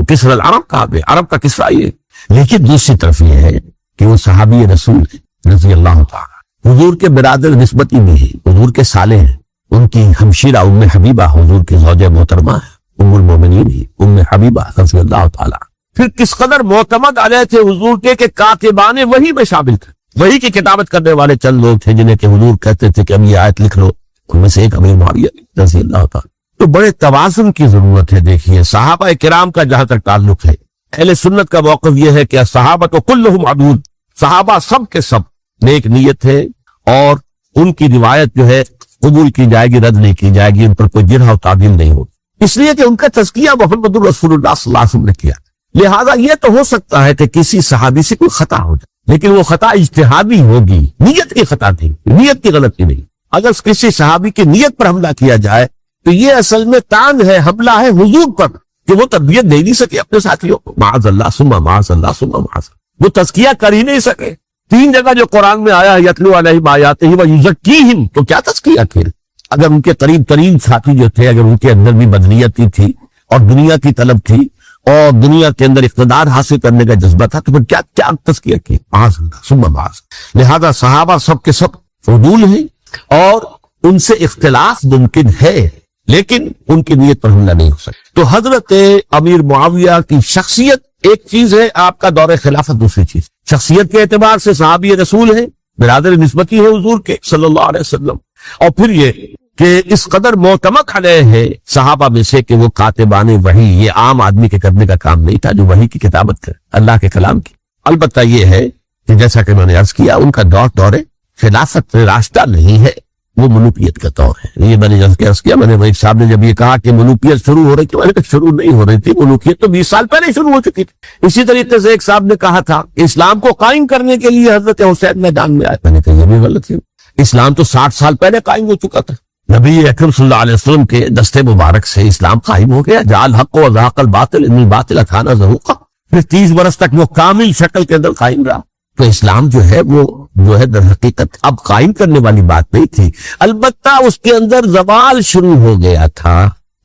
Speaker 1: کسرا العرب کہا گیا، عرب کا کسرا یہ۔ لیکن دوسری طرف یہ ہے کہ وہ صحابی رسول ہیں رضی اللہ تعالیٰ، حضور کے برادر نسبتی بھی ہیں، حضور کے سالے ہیں، ان کی ہمشیرہ ام حبیبہ حضور کی زوجہ محترمہ ہے، ام المومنین ہی ام حبیبہ رضی اللہ تعالیٰ۔ پھر کس قدر معتمد علیہ تھے حضور کے کہ کاتبان وحی میں شامل تھے، وحی کی کتابت کرنے والے چند لوگ تھے جنہیں کہ حضور کہتے تھے کہ اب یہ آیت لکھ لو، ان میں سے ایک امیر معاویہ رضی اللہ تعالیٰ۔ تو بڑے توازن کی ضرورت ہے۔ دیکھیے صحابہ کرام کا جہاں تک تعلق ہے، اہل سنت کا موقف یہ ہے کہ صحابہ تو کلہم عدول، صحابہ سب کے سب نیک نیت ہے، اور ان کی روایت جو ہے قبول کی جائے گی، رد نہیں کی جائے گی، ان پر کوئی جرح و تعدیل نہیں ہوگی، اس لیے کہ ان کا تزکیہ محمد رسول اللہ صلی اللہ علیہ وسلم نے کیا۔ لہذا یہ تو ہو سکتا ہے کہ کسی صحابی سے کوئی خطا ہو جائے، لیکن وہ خطا اجتہادی ہوگی، نیت کی خطا نہیں، نیت کی غلطی نہیں۔ اگر کسی صحابی کی نیت پر حملہ کیا جائے تو یہ اصل میں تان ہے، حملہ ہے حضور پر کہ وہ تربیت دے نہیں سکے اپنے ساتھیوں کو، معاذ اللہ ثم معاذ اللہ ثم معاذ، وہ تزکیہ کر ہی نہیں سکے۔ 3 جگہ جو قرآن میں آیا ہے یتلو علیہم آیاتہ ویزکیہم، تو کیا تزکیہ کیا؟ اگر ان کے قریب ترین ساتھی جو تھے، اگر ان کے اندر بھی بدنیتی تھی اور دنیا کی طلب تھی اور دنیا کے اندر اقتدار حاصل کرنے کا جذبہ تھا، تو پھر کیا تزکیہ کیا؟ معاذ اللہ ثم معاذ۔ لہذا صحابہ سب کے سب عدول ہیں اور ان سے اختلاف ممکن ہے، لیکن ان کی نیت پر حملہ نہیں ہو سکتا۔ تو حضرت امیر معاویہ کی شخصیت ایک چیز ہے، آپ کا دور خلافت دوسری چیز۔ شخصیت کے اعتبار سے صحابی رسول ہیں، برادر نسبتی ہے حضور کے صلی اللہ علیہ وسلم، اور پھر یہ کہ اس قدر معتمد علیہ ہے صحابہ میں سے کہ وہ کاتبان وحی، یہ عام آدمی کے کرنے کا کام نہیں تھا جو وحی کی کتابت کرے، اللہ کے کلام کی۔ البتہ یہ ہے کہ جیسا کہ میں نے عرض کیا، ان کا دور خلافت راشدہ نہیں ہے، وہ ملوکیت کا دور ہے۔ یہ میں نے عرض کیا، میں نے وہی صاحب نے جب یہ کہا کہ ملوکیت شروع ہو رہی تھی، میں نے کہا شروع نہیں ہو رہی تھی، ملوکیت تو 20 سال پہلے شروع ہو چکی تھی۔ اسی طریقے سے ایک صاحب نے کہا تھا کہ اسلام کو قائم کرنے کے لیے حضرت حسین میدان میں آئے، میں نے کہا یہ بھی غلط ہے، اسلام تو 60 سال پہلے قائم ہو چکا تھا، نبی اکرم صلی اللہ علیہ وسلم کے دستے مبارک سے اسلام قائم ہو گیا، جعل حق و ذاق الباطل ان الباطل کان زہوقا، پھر 30 برس تک وہ کامل شکل کے اندر قائم رہا۔ تو اسلام جو ہے وہ جو ہے در حقیقت اب قائم کرنے والی بات نہیں تھی، البتہ اس کے اندر زوال شروع ہو گیا تھا،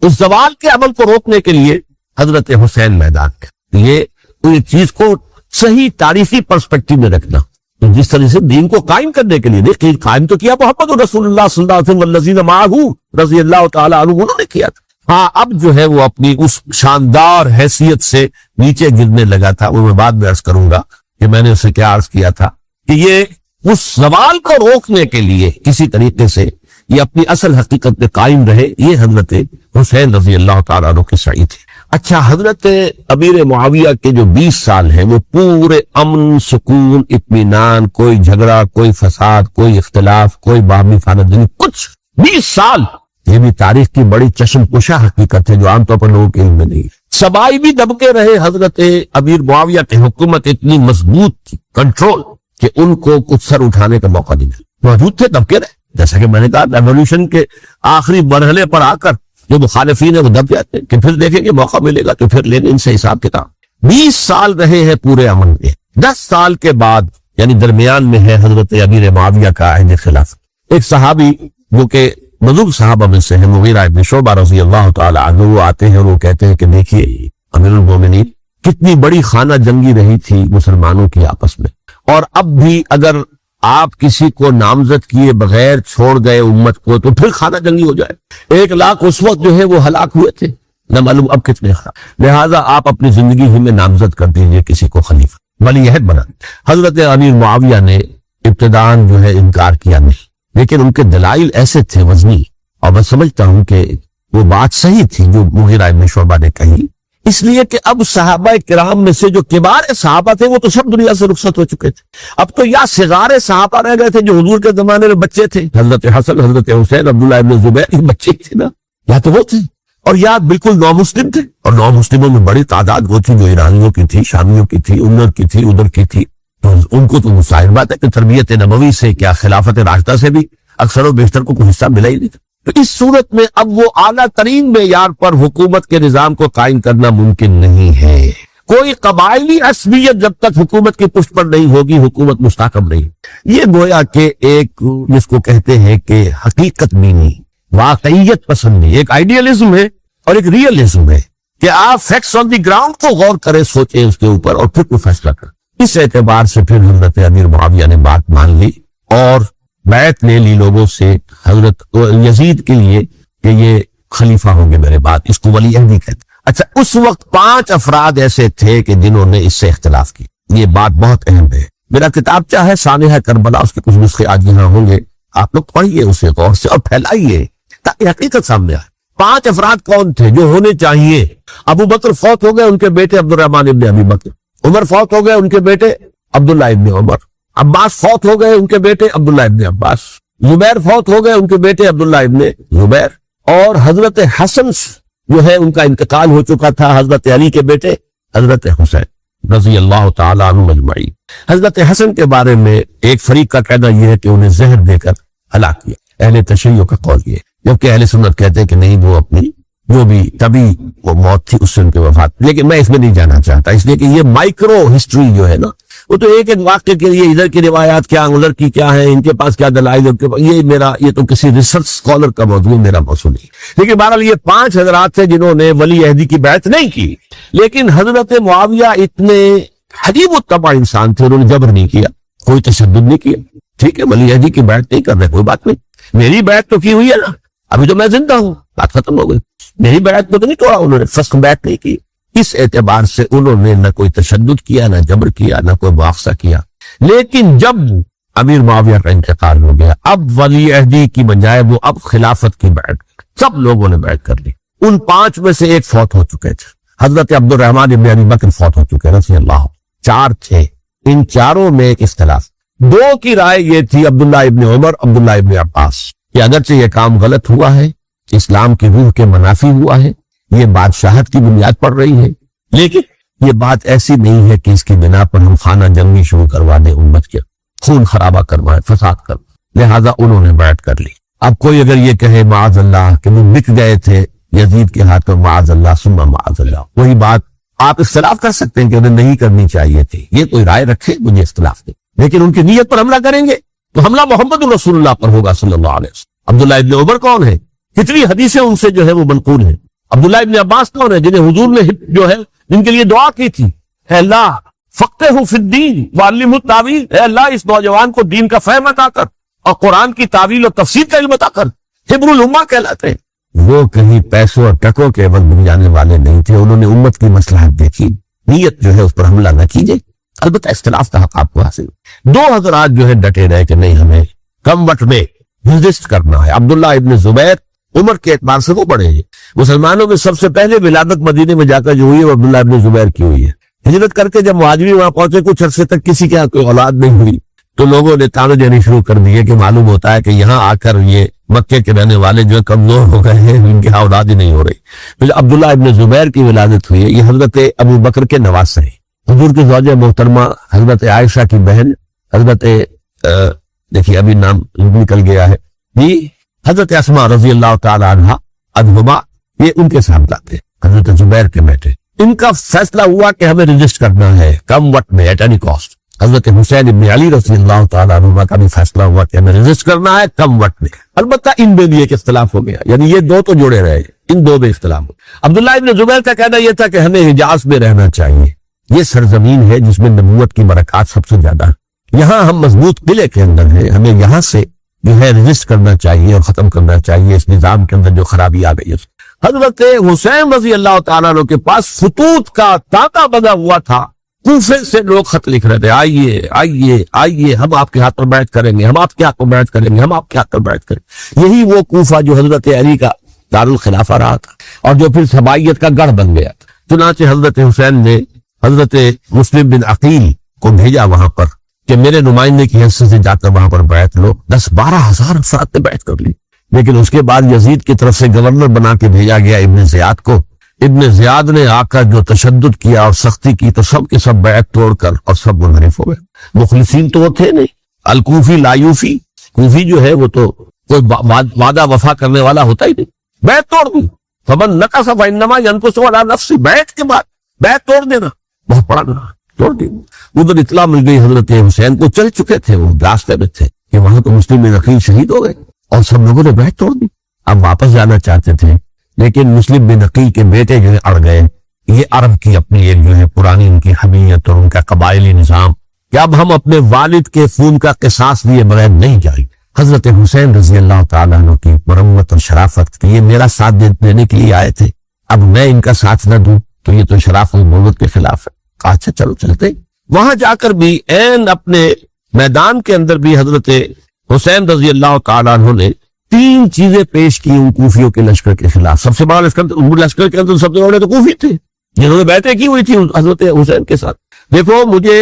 Speaker 1: اس زوال کے عمل کو روکنے کے لیے حضرت حسین میدان میں۔ یہ چیز کو صحیح تاریخی پرسپیکٹو میں رکھنا، تو جس طرح سے دین کو قائم کرنے کے لیے دیکھیں، قائم تو کیا محمد رسول اللہ صلی اللہ علیہ وسلم والذین معہ رضی اللہ تعالیٰ عنہ، انہوں نے کیا تھا۔ ہاں اب جو ہے وہ اپنی اس شاندار حیثیت سے نیچے گرنے لگا تھا، وہ میں بعد میں عرض کروں گا کہ میں نے اسے کیا عرض کیا تھا کہ یہ اس زوال کو روکنے کے لیے کسی طریقے سے یہ اپنی اصل حقیقت میں قائم رہے، یہ حضرت حسین رضی اللہ تعالیٰ عنہ کے سعی تھے۔ اچھا، حضرت امیر معاویہ کے جو 20 سال ہیں وہ پورے امن، سکون، اطمینان، کوئی جھگڑا، کوئی فساد، کوئی اختلاف، کوئی باہمی خاندانی، کچھ 20 سال، یہ بھی تاریخ کی بڑی چشم کشا حقیقت ہے جو عام طور پر لوگوں کے علم میں نہیں ہے۔ سبائی بھی دبکے رہے، حضرت امیر معاویہ کی حکومت اتنی مضبوط تھی، کنٹرول، کہ ان کو کچھ سر اٹھانے کا موقع نہیں ملا، موجود تھے دبکے رہے. جیسا کہ میں نے کہا ریولیوشن کے آخری مرحلے پر آ کر جو مخالفین ہیں وہ دب جاتے ہیں کہ پھر دیکھیں گے موقع ملے گا تو پھر لینے ان سے حساب کتاب. 20 سال رہے ہیں پورے امن میں. 10 سال کے بعد یعنی درمیان میں ہے حضرت امیر معاویہ کا عہد خلافت. ایک صحابی جو کہ بزرگ صحابہ میں سے ہے، مغیرہ ابن شعبہ رضی اللہ تعالی عنہ، وہ آتے ہیں اور وہ کہتے ہیں کہ دیکھیے امیر المومنین کتنی بڑی خانہ جنگی رہی تھی مسلمانوں کی آپس میں، اور اب بھی اگر آپ کسی کو نامزد کیے بغیر چھوڑ گئے امت کو تو پھر خانہ جنگی ہو جائے. 1 لاکھ اس وقت جو ہے وہ ہلاک ہوئے تھے، نہ معلوم اب کتنے خراب. لہٰذا آپ اپنی زندگی ہی میں نامزد کر دیجئے کسی کو خلیفہ، ولی عہد بنا. حضرت امیر معاویہ نے ابتداءً جو ہے انکار کیا نہیں، لیکن ان کے دلائل ایسے تھے وزنی، اور میں سمجھتا ہوں کہ وہ بات صحیح تھی جو مغیرہ ابن شعبہ نے کہی، اس لیے کہ اب صحابہ کرام میں سے جو کبار صحابہ تھے وہ تو سب دنیا سے رخصت ہو چکے تھے. اب تو یا صغار صحابہ رہ گئے تھے جو حضور کے زمانے میں بچے تھے، حضرت حسن، حضرت حسین، عبداللہ ابن زبیر، یہ بچے تھے نا، یا تو وہ تھے، اور یا بالکل نو مسلم تھے. اور نو مسلموں میں بڑی تعداد وہ تھی جو ایرانیوں کی تھی، شامیوں کی تھی، ادھر کی تھی، ادھر کی تھی. تو ان کو تو ظاہر بات ہے کہ تربیت نبوی سے کیا خلافت راشدہ سے بھی اکثر و بیشتر کو کوئی حصہ ملا ہی نہیں تھا. تو اس صورت میں اب وہ اعلیٰ ترین معیار پر حکومت کے نظام کو قائم کرنا ممکن نہیں ہے. کوئی قبائلی عصبیت جب تک حکومت کی پشت پر نہیں ہوگی حکومت مستحکم نہیں. یہ گویا کہ ایک جس کو کہتے ہیں کہ حقیقت بینی، واقعیت پسندی، ایک آئیڈیالزم ہے اور ایک ریئلزم ہے کہ آپ فیکٹس آن دی گراؤنڈ کو غور کریں، سوچیں اس کے اوپر اور پھر کوئی فیصلہ کریں. اس اعتبار سے پھر حضرت امیر معاویہ نے بات مان لی اور بیعت لے لی لوگوں سے حضرت یزید کے لیے کہ یہ خلیفہ ہوں گے میرے بعد. اس کو ولی عہدی کہتے ہیں. اچھا، اس وقت 5 افراد ایسے تھے کہ جنہوں نے اس سے اختلاف کی. یہ بات بہت اہم ہے. میرا کتابچہ ہے سانحہ کربلا، اس کے کچھ نسخے آج یہاں ہوں گے، آپ لوگ پڑھیے اسے غور سے اور پھیلائیے تاکہ حقیقت سامنے آئے. 5 افراد کون تھے جو ہونے چاہیے؟ ابو بکر فوت ہو گئے، ان کے بیٹے عبد الرحمن ابن ابی بکر. عمر فوت ہو گئے، ان کے بیٹے عبداللہ ابن عمر. عباس فوت ہو گئے، ان کے بیٹے عبداللہ ابن عباس. زبیر فوت ہو گئے، ان کے بیٹے عبداللہ ابن زبیر. اور حضرت حسن جو ہے ان کا انتقال ہو چکا تھا، حضرت علی کے بیٹے حضرت حسین رضی اللہ تعالی عنہ اجمعین. حضرت حسن کے بارے میں ایک فریق کا کہنا یہ ہے کہ انہیں زہر دے کر ہلاک کیا. اہل تشیع کا قول یہ، جبکہ اہل سنت کہتے ہیں کہ نہیں، وہ اپنی جو بھی طبی وہ موت تھی اس سے ان کے وفات. لیکن میں اس میں نہیں جانا چاہتا، اس لیے کہ یہ مائکرو ہسٹری جو ہے نا، وہ تو ایک ایک واقعے کے لیے ادھر کی روایات کیا، ادھر کی کیا ہے، ان کے پاس کیا دلائل، یہ تو کسی ریسرچ اسکالر کا موضوع، میرا موضوع نہیں. لیکن بہرحال یہ 5 حضرات تھے جنہوں نے ولی عہدی کی بیعت نہیں کی. لیکن حضرت معاویہ اتنے حجیب الطبع انسان تھے، انہوں نے جبر نہیں کیا، کوئی تشدد نہیں کیا. ٹھیک ہے، ولی عہدی کی بیعت نہیں کر رہے، کوئی بات نہیں، میری بیعت تو کی ہوئی ہے نا، ابھی تو میں زندہ ہوں، بات ختم ہو گئی. میری بیعت کو تو نہیں توڑا انہوں نے، فسخ بیعت نہیں کی. اس اعتبار سے انہوں نے نہ کوئی تشدد کیا، نہ جبر کیا، نہ کوئی مواخذہ کیا. لیکن جب امیر معاویہ کا انتقال ہو گیا، اب ولی عہدی کی بجائے وہ اب خلافت کی بیعت، سب لوگوں نے بیعت کر لی. ان 5 میں سے ایک فوت ہو چکے تھے، حضرت عبد الرحمن ابن ابی بکر فوت ہو چکے رضی اللہ. 4 تھے، ان 4 میں ایک اختلاف. 2 کی رائے یہ تھی، عبداللہ ابن عمر، عبداللہ ابن عباس، کہ اگرچہ یہ کام غلط ہوا ہے، اسلام کی روح کے منافی ہوا ہے، یہ بادشاہت کی بنیاد پڑ رہی ہے، لیکن یہ بات ایسی نہیں ہے کہ اس کی بنا پر ہم خانہ جنگی شروع کروا دیں، امت کے خون خرابہ کروائیں، فساد کروائیں. لہذا انہوں نے بیعت کر لی. اب کوئی اگر یہ کہے معاذ اللہ کہ وہ بک گئے تھے یزید کے ہاتھوں، معاذ اللہ ثم معاذ اللہ، وہی بات آپ اختلاف کر سکتے ہیں کہ انہیں نہیں کرنی چاہیے تھی، یہ کوئی رائے رکھے، مجھے اختلاف نہیں. لیکن ان کی نیت پر حملہ کریں گے تو حملہ محمد رسول اللہ پر ہوگا صلی اللہ علیہ وسلم. عبداللہ ابن عمر کون ہے؟ کتنی حدیثیں ان سے جو ہے وہ منقول ہیں. عبداللہ ابن عباس کون ہے؟ جنہیں حضور نے جو ہے جن کے لیے دعا کی تھی، اے اللہ فقہہ فی الدین وعلمہ التاویل، اے اللہ اس نوجوان کو دین کا فہم عطا کر اور قرآن کی تعویل اور تفسیر کا علم عطا کر. حبر الامہ کہلاتے ہیں. وہ کہیں پیسوں اور ٹکوں کے عوض بن جانے والے نہیں تھے، انہوں نے امت کی مصلحت دیکھی. نیت جو ہے اس پر حملہ نہ کیجئے، البتہ اختلاف کا حق آپ کو حاصل. 2 حضرات جو ہے ڈٹے رہے کہ نہیں، ہمیں کم وقت میں ریزسٹ کرنا ہے. عبداللہ ابن زبیر عمر کے اعتبار سے وہ بڑے ہیں. مسلمانوں میں سب سے پہلے ولادت مدینے میں جا کر جو ہوئی ہے وہ عبداللہ ابن زبیر کی ہوئی ہے. ہجرت کر کے جب مہاجری وہاں پہنچے، کچھ عرصے تک کسی کے یہاں کوئی اولاد نہیں ہوئی، تو لوگوں نے تانے دینے شروع کر دیے کہ معلوم ہوتا ہے کہ یہاں آ کر یہ مکے کے رہنے والے جو کمزور ہو گئے ہیں، ان کی اولاد ہی نہیں ہو رہی. پھر عبداللہ ابن زبیر کی ولادت ہوئی ہے. یہ حضرت ابو بکر کے نواسے ہیں. حضور کی زوجہ محترمہ حضرت عائشہ کی بہن حضرت دیکھیے ابھی نام نکل گیا ہے جی، حضرت اسماء رضی اللہ تعالی عنہا، یہ ان کے صاحبزادے ہیں، حضرت زبیر کے بیٹے. ان کا فیصلہ ہوا کہ ہمیں رجسٹ کرنا ہے کم وقت میں، ایٹ اینی کاسٹ. حضرت حسین ابن علی رضی اللہ تعالیٰ عنہ کا بھی فیصلہ ہوا کہ ہمیں رجسٹ کرنا ہے کم وقت میں. البتہ ان میں بھی ایک اختلاف ہو گیا، یعنی یہ دو تو جڑے رہے، ان دو میں اختلاف ہو. عبداللہ ابن زبیر کا کہنا یہ تھا کہ ہمیں حجاز میں رہنا چاہیے، یہ سرزمین ہے جس میں نبوت کی برکات سب سے زیادہ ہے، یہاں ہم مضبوط قلعے کے اندر ہیں، ہمیں یہاں سے جو ہے رجسٹ کرنا چاہیے اور ختم کرنا چاہیے اس نظام کے اندر جو خرابی آ گئی ہے. حضرت حسین رضی اللہ تعالیٰ عنہ کے پاس خطوط کا تانتا بنا ہوا تھا، کوفے سے لوگ خط لکھ رہے تھے، آئیے آئیے آئیے، ہم آپ کے ہاتھ پر بیعت کریں گے، ہم آپ کے ہاتھ پر بیعت کریں گے، ہم آپ کے ہاتھ پر بیعت کریں گے. یہی وہ کوفہ جو حضرت علی کا دارالخلافہ رہا تھا اور جو پھر سبائیت کا گڑھ بن گیا تھا. چنانچہ حضرت حسین نے حضرت مسلم بن عقیل کو بھیجا وہاں پر کہ میرے نمائندے کی حیثیت سے جا کر وہاں پر بیعت لو. 10-12 ہزار افراد نے بیعت کر لی. لیکن اس کے بعد یزید کی طرف سے گورنر بنا کے بھیجا گیا ابن زیاد کو. ابن زیاد نے آ کر جو تشدد کیا اور سختی کی تو سب کے سب بیعت توڑ کر اور سب منحرف ہو گئے. مخلصین تو وہ تھے نہیں، الکوفی لایوفی، کوفی جو ہے وہ تو کوئی وعدہ وفا کرنے والا ہوتا ہی نہیں. بیعت توڑ دی. فمن نقص فانما ينقص على نفسه، بیعت کے بعد بیعت توڑ دینا بہت بڑا گناہ، توڑ دی. ادھر اطلاع مل گئی حضرت حسین کو، چل چکے تھے، وہ راستے میں تھے کہ وہاں تو مسلم بن عقیل شہید ہو گئے اور سب لوگوں نے بیعت توڑ دی. اب واپس جانا چاہتے تھے لیکن مسلم بن عقیل کے بیٹے جو ہے اڑ گئے. یہ عرب کی اپنی ایک جو ہے پرانی ان کی حمیت اور ان کا قبائلی نظام کہ اب ہم اپنے والد کے خون کا قصاص لیے بغیر نہیں جائیں. حضرت حسین رضی اللہ تعالیٰ عنہ کی مرمت اور شرافت کہ یہ میرا ساتھ دینے کے لیے آئے تھے، اب میں ان کا ساتھ نہ دوں تو یہ تو شرافت الملت کے خلاف ہے. کہا اچھا چلو چلتے. وہاں جا کر بھی این اپنے میدان کے اندر بھی حضرت حسین رضی اللہ تعالیٰ عنہ نے 3 چیزیں پیش کی ان کوفیوں کے لشکر کے خلاف. سب سے بڑا لشکر کے اندر سب سے بڑے تو کوفی تھے جنہوں نے بیعتیں کی ہوئی تھی حضرت حسین کے ساتھ. دیکھو مجھے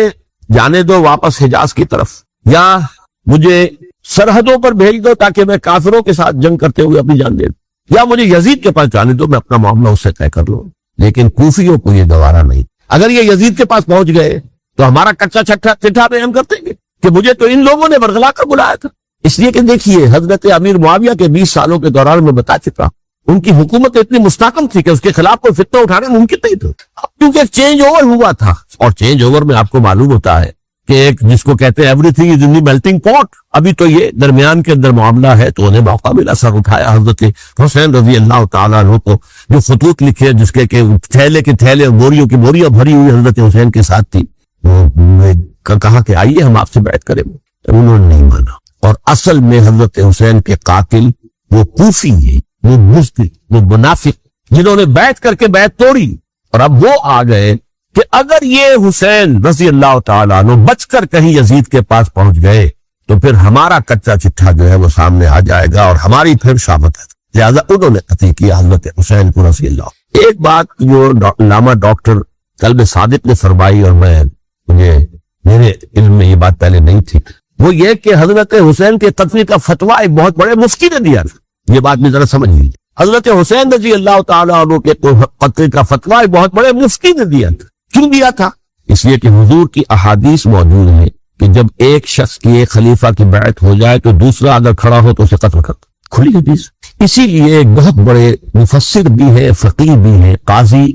Speaker 1: جانے دو واپس حجاز کی طرف، یا مجھے سرحدوں پر بھیج دو تاکہ میں کافروں کے ساتھ جنگ کرتے ہوئے اپنی جان دے دوں، یا مجھے یزید کے پاس جانے دو، میں اپنا معاملہ اس سے طے کر لوں. لیکن کوفیوں کو یہ گوارا نہیں. اگر یہ یزید کے پاس پہنچ گئے تو ہمارا کچا چٹھا بیان کرتے گے کہ مجھے تو ان لوگوں نے برگلا کر بلایا تھا. اس لیے کہ دیکھیے حضرت امیر معاویہ کے 20 سالوں کے دوران میں بتا چکا ان کی حکومت اتنی مستحکم تھی کہ اس کے خلاف کوئی فتنہ اٹھانا ممکن نہیں تھا. اب کیونکہ چینج اوور ہوا تھا، اور چینج اوور میں آپ کو معلوم ہوتا ہے کہ ایک جس کو کہتے ہیں every thing is in the melting پاٹ. ابھی تو یہ درمیان کے اندر معاملہ ہے تو انہیں موقع ملا، سر اٹھایا. حضرت حسین رضی اللہ تعالیٰ عنہ کو جو خطوط لکھے جس کے کہ تھیلے کے تھیلے اور بوریوں کی بوریاں بھری ہوئی حضرت حسین کے ساتھ تھی، وہ کہا کہ آئیے ہم آپ سے بیعت کریں. انہوں نے نہیں مانا. اور اصل میں حضرت حسین کے قاتل وہ کوفی ہیں، وہ مزدل، وہ منافق جنہوں نے بیعت کر کے بیعت توڑی. اور اب وہ آ گئے کہ اگر یہ حسین رضی اللہ تعالیٰ عنہ بچ کر کہیں یزید کے پاس پہنچ گئے تو پھر ہمارا کچا چٹھا جو ہے وہ سامنے آ جائے گا اور ہماری پھر شامت ہے. لہذا انہوں نے قتل کیا حضرت حسین کو رضی اللہ. ایک بات جو علامہ ڈاکٹر قلب صادق نے فرمائی اور مجھے میرے علم میں یہ بات پہلے نہیں تھی، وہ یہ کہ حضرت حسین کے قتل کا فتویٰ ایک بہت بڑے مفتی نے دیا تھا. یہ بات میں ذرا سمجھ لیجیے. حضرت حسین رضی اللہ تعالیٰ عنہ کے قتل کا فتویٰ ایک بہت بڑے مفتی نے دیا تھا. کیوں دیا تھا؟ اس لیے کہ حضور کی احادیث موجود ہیں کہ جب ایک شخص کی ایک خلیفہ کی بیعت ہو جائے تو دوسرا اگر کھڑا ہو تو اسے قتل کرتا. کھلی حدیث. اسی لیے ایک بہت بڑے مفسر بھی ہے، فقیہ بھی ہے، قاضی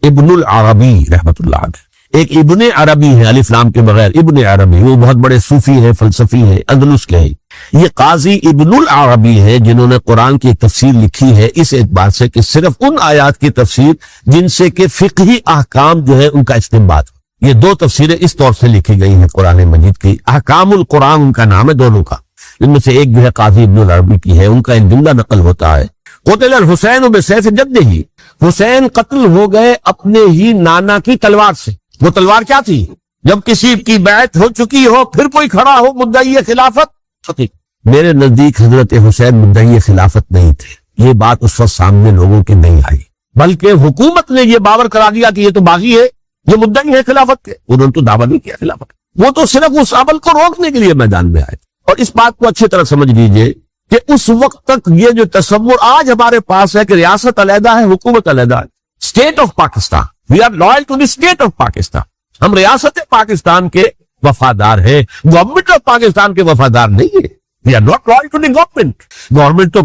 Speaker 1: ابن العربی رحمت اللہ علیہ. ایک ابن عربی ہے الف لام کے بغیر، ابن عربی، وہ بہت بڑے صوفی ہیں، فلسفی ہیں، اندلس کے ہیں. یہ قاضی ابن العربی ہے جنہوں نے قرآن کی ایک تفسیر لکھی ہے اس اعتبار سے کہ صرف ان آیات کی تفسیر جن سے کہ فقہی احکام جو ہے ان کا استنباط. یہ 2 تفسیریں اس طور سے لکھی گئی ہیں قرآن مجید کی. احکام القرآن ان کا نام ہے دونوں کا. ان میں سے ایک جو ہے قاضی ابن العربی کی ہے. ان کا ایک جملہ نقل ہوتا ہے، قتل الحسین بسیف جدہ، حسین قتل ہو گئے اپنے ہی نانا کی تلوار سے. وہ تلوار کیا تھی؟ جب کسی کی بیعت ہو چکی ہو پھر کوئی کھڑا ہو مدعی خلافت. میرے نزدیک حضرت حسین مدعی خلافت نہیں تھے. یہ بات اس وقت سامنے لوگوں کی نہیں آئی، بلکہ حکومت نے یہ باور کرا دیا کہ یہ تو باغی ہے، یہ مدعی ہے خلافت کے. انہوں نے تو دعویٰ نہیں کیا خلافت، وہ تو صرف اس عمل کو روکنے کے لیے میدان میں آئے. اور اس بات کو اچھی طرح سمجھ لیجئے کہ اس وقت تک یہ جو تصور آج ہمارے پاس ہے کہ ریاست علیحدہ ہے، حکومت علیحدہ ہے، state of Pakistan, we are loyal to the state of Pakistan, ہم ریاست پاکستان کے وفادار ہیں، گورنمنٹ آف پاکستان کے وفادار نہیں ہے، we are not loyal to the government. Government تو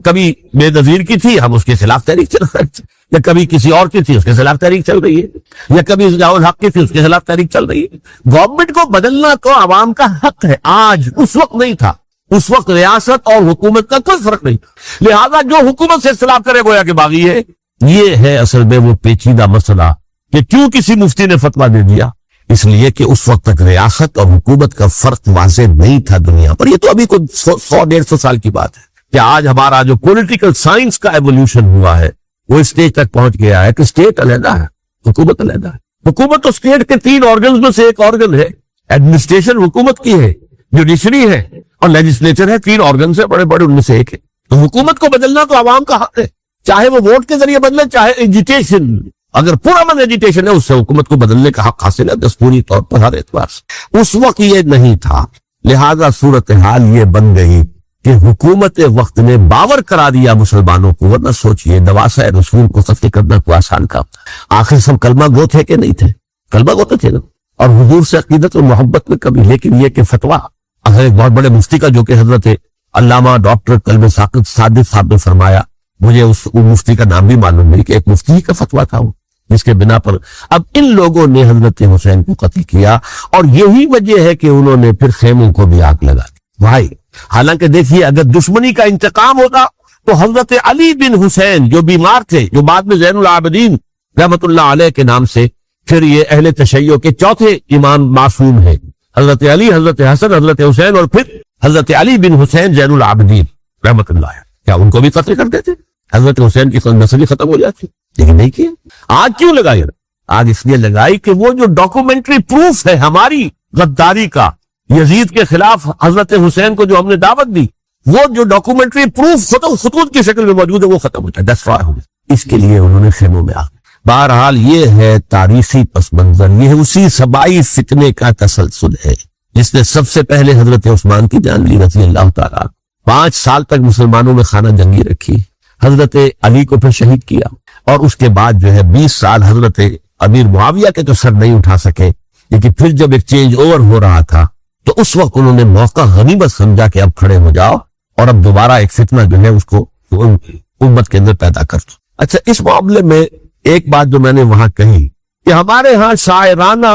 Speaker 1: کبھی بے نظیر کی تھی، ہم اس کے خلاف تحریک چل رہے تھے، یا کبھی کسی اور کی تھی اس کے خلاف تحریک چل رہی ہے، یا کبھی ضیاء الحق کی تھی اس کے خلاف تحریک چل رہی ہے۔ گورنمنٹ کو بدلنا تو عوام کا حق ہے، آج، اس وقت نہیں تھا، اس وقت ریاست اور حکومت کا کوئی فرق نہیں تھا، لہذا جو حکومت سے اختلاف کرے گویا کہ باغی ہے۔ یہ ہے اصل میں وہ پیچیدہ مسئلہ کہ کیوں کسی مفتی نے فتویٰ دے دیا، اس لیے کہ اس وقت تک ریاست اور حکومت کا فرق واضح نہیں تھا دنیا پر۔ یہ تو ابھی کوئی 100-150 سال کی بات ہے کہ آج ہمارا جو پولیٹیکل سائنس کا ایولیوشن ہوا ہے وہ اسٹیج تک پہنچ گیا ہے کہ اسٹیٹ علیحدہ ہے، حکومت علیحدہ ہے۔ حکومت تو اسٹیٹ کے 3 آرگنز میں سے ایک آرگن ہے، ایڈمنسٹریشن حکومت کی ہے، جوڈیشری ہے اور لیجسلیچر ہے، 3 آرگنز ہے بڑے بڑے، ان میں سے ایک ہے۔ تو حکومت کو بدلنا تو عوام کا حق ہے، چاہے وہ ووٹ کے ذریعے بدلے، چاہے ایجیٹیشن، اگر پورا من ایجیٹیشن ہے اس سے حکومت کو بدلنے کا حق حاصل ہے دستوری طور پر ہر اعتبار سے۔ اس وقت یہ نہیں تھا، لہذا صورتحال یہ بن گئی کہ حکومت وقت نے باور کرا دیا مسلمانوں کو، ورنہ سوچئے نواسہ رسول کو قتل کرنا کوئی آسان کام تھا۔ آخر سب کلمہ گو تھے کہ نہیں تھے؟ کلمہ گو تو تھے نا، اور حضور سے عقیدت و محبت میں کبھی، لیکن یہ کہ فتویٰ، اگر ایک بہت بڑے مفتی کا جو کہ حضرت علامہ ڈاکٹر کلب ساقط صادق صاحب نے فرمایا، مجھے اس مفتی کا نام بھی معلوم نہیں، کہ ایک مفتی کا فتویٰ تھا وہ، جس کے بنا پر اب ان لوگوں نے حضرت حسین کو قتل کیا، اور یہی وجہ ہے کہ انہوں نے پھر خیموں کو بھی آگ لگا دی۔ بھائی حالانکہ دیکھیے اگر دشمنی کا انتقام ہوتا تو حضرت علی بن حسین جو بیمار تھے، جو بعد میں زین العابدین رحمت اللہ علیہ کے نام سے پھر یہ اہل تشیع کے چوتھے امام معصوم ہیں، حضرت علی، حضرت حسن، حضرت حسین، اور پھر حضرت علی بن حسین زین العابدین رحمت اللہ علیہ، کیا ان کو بھی قتل کر دیتے؟ حضرت حسین کی نسل ختم ہو جاتی، لیکن نہیں کیا۔ آگ کیوں لگائی؟ آگ اس لیے لگائی کہ وہ جو ڈاکومنٹری پروف ہے ہماری غداری کا یزید کے خلاف حضرت حسین کو جو ہم نے دعوت دی، وہ جو ڈاکومنٹری پروف خطوط کی شکل میں موجود ہے وہ ختم ہو جائے، ڈسٹرائے ہو گیا۔ اس کے لیے انہوں نے خیموں میں آگ۔ بہرحال یہ ہے تاریخی پس منظر، یہ اسی سبائی فتنے کا تسلسل ہے جس نے سب سے پہلے حضرت عثمان کی جان لی رضی اللہ تعالیٰ، 5 سال تک مسلمانوں میں خانہ جنگی رکھی، حضرت علی کو پھر شہید کیا، اور اس کے بعد جو ہے 20 سال حضرت امیر معاویہ کے تو سر نہیں اٹھا سکے، لیکن پھر جب ایک چینج اوور ہو رہا تھا تو اس وقت انہوں نے موقع غنیمت سمجھا کہ اب کھڑے ہو جاؤ اور اب دوبارہ ایک فتنہ جو ہے اس کو امت کے اندر پیدا کر دو۔ اچھا، اس معاملے میں ایک بات جو میں نے وہاں کہی کہ ہمارے ہاں شاعرانہ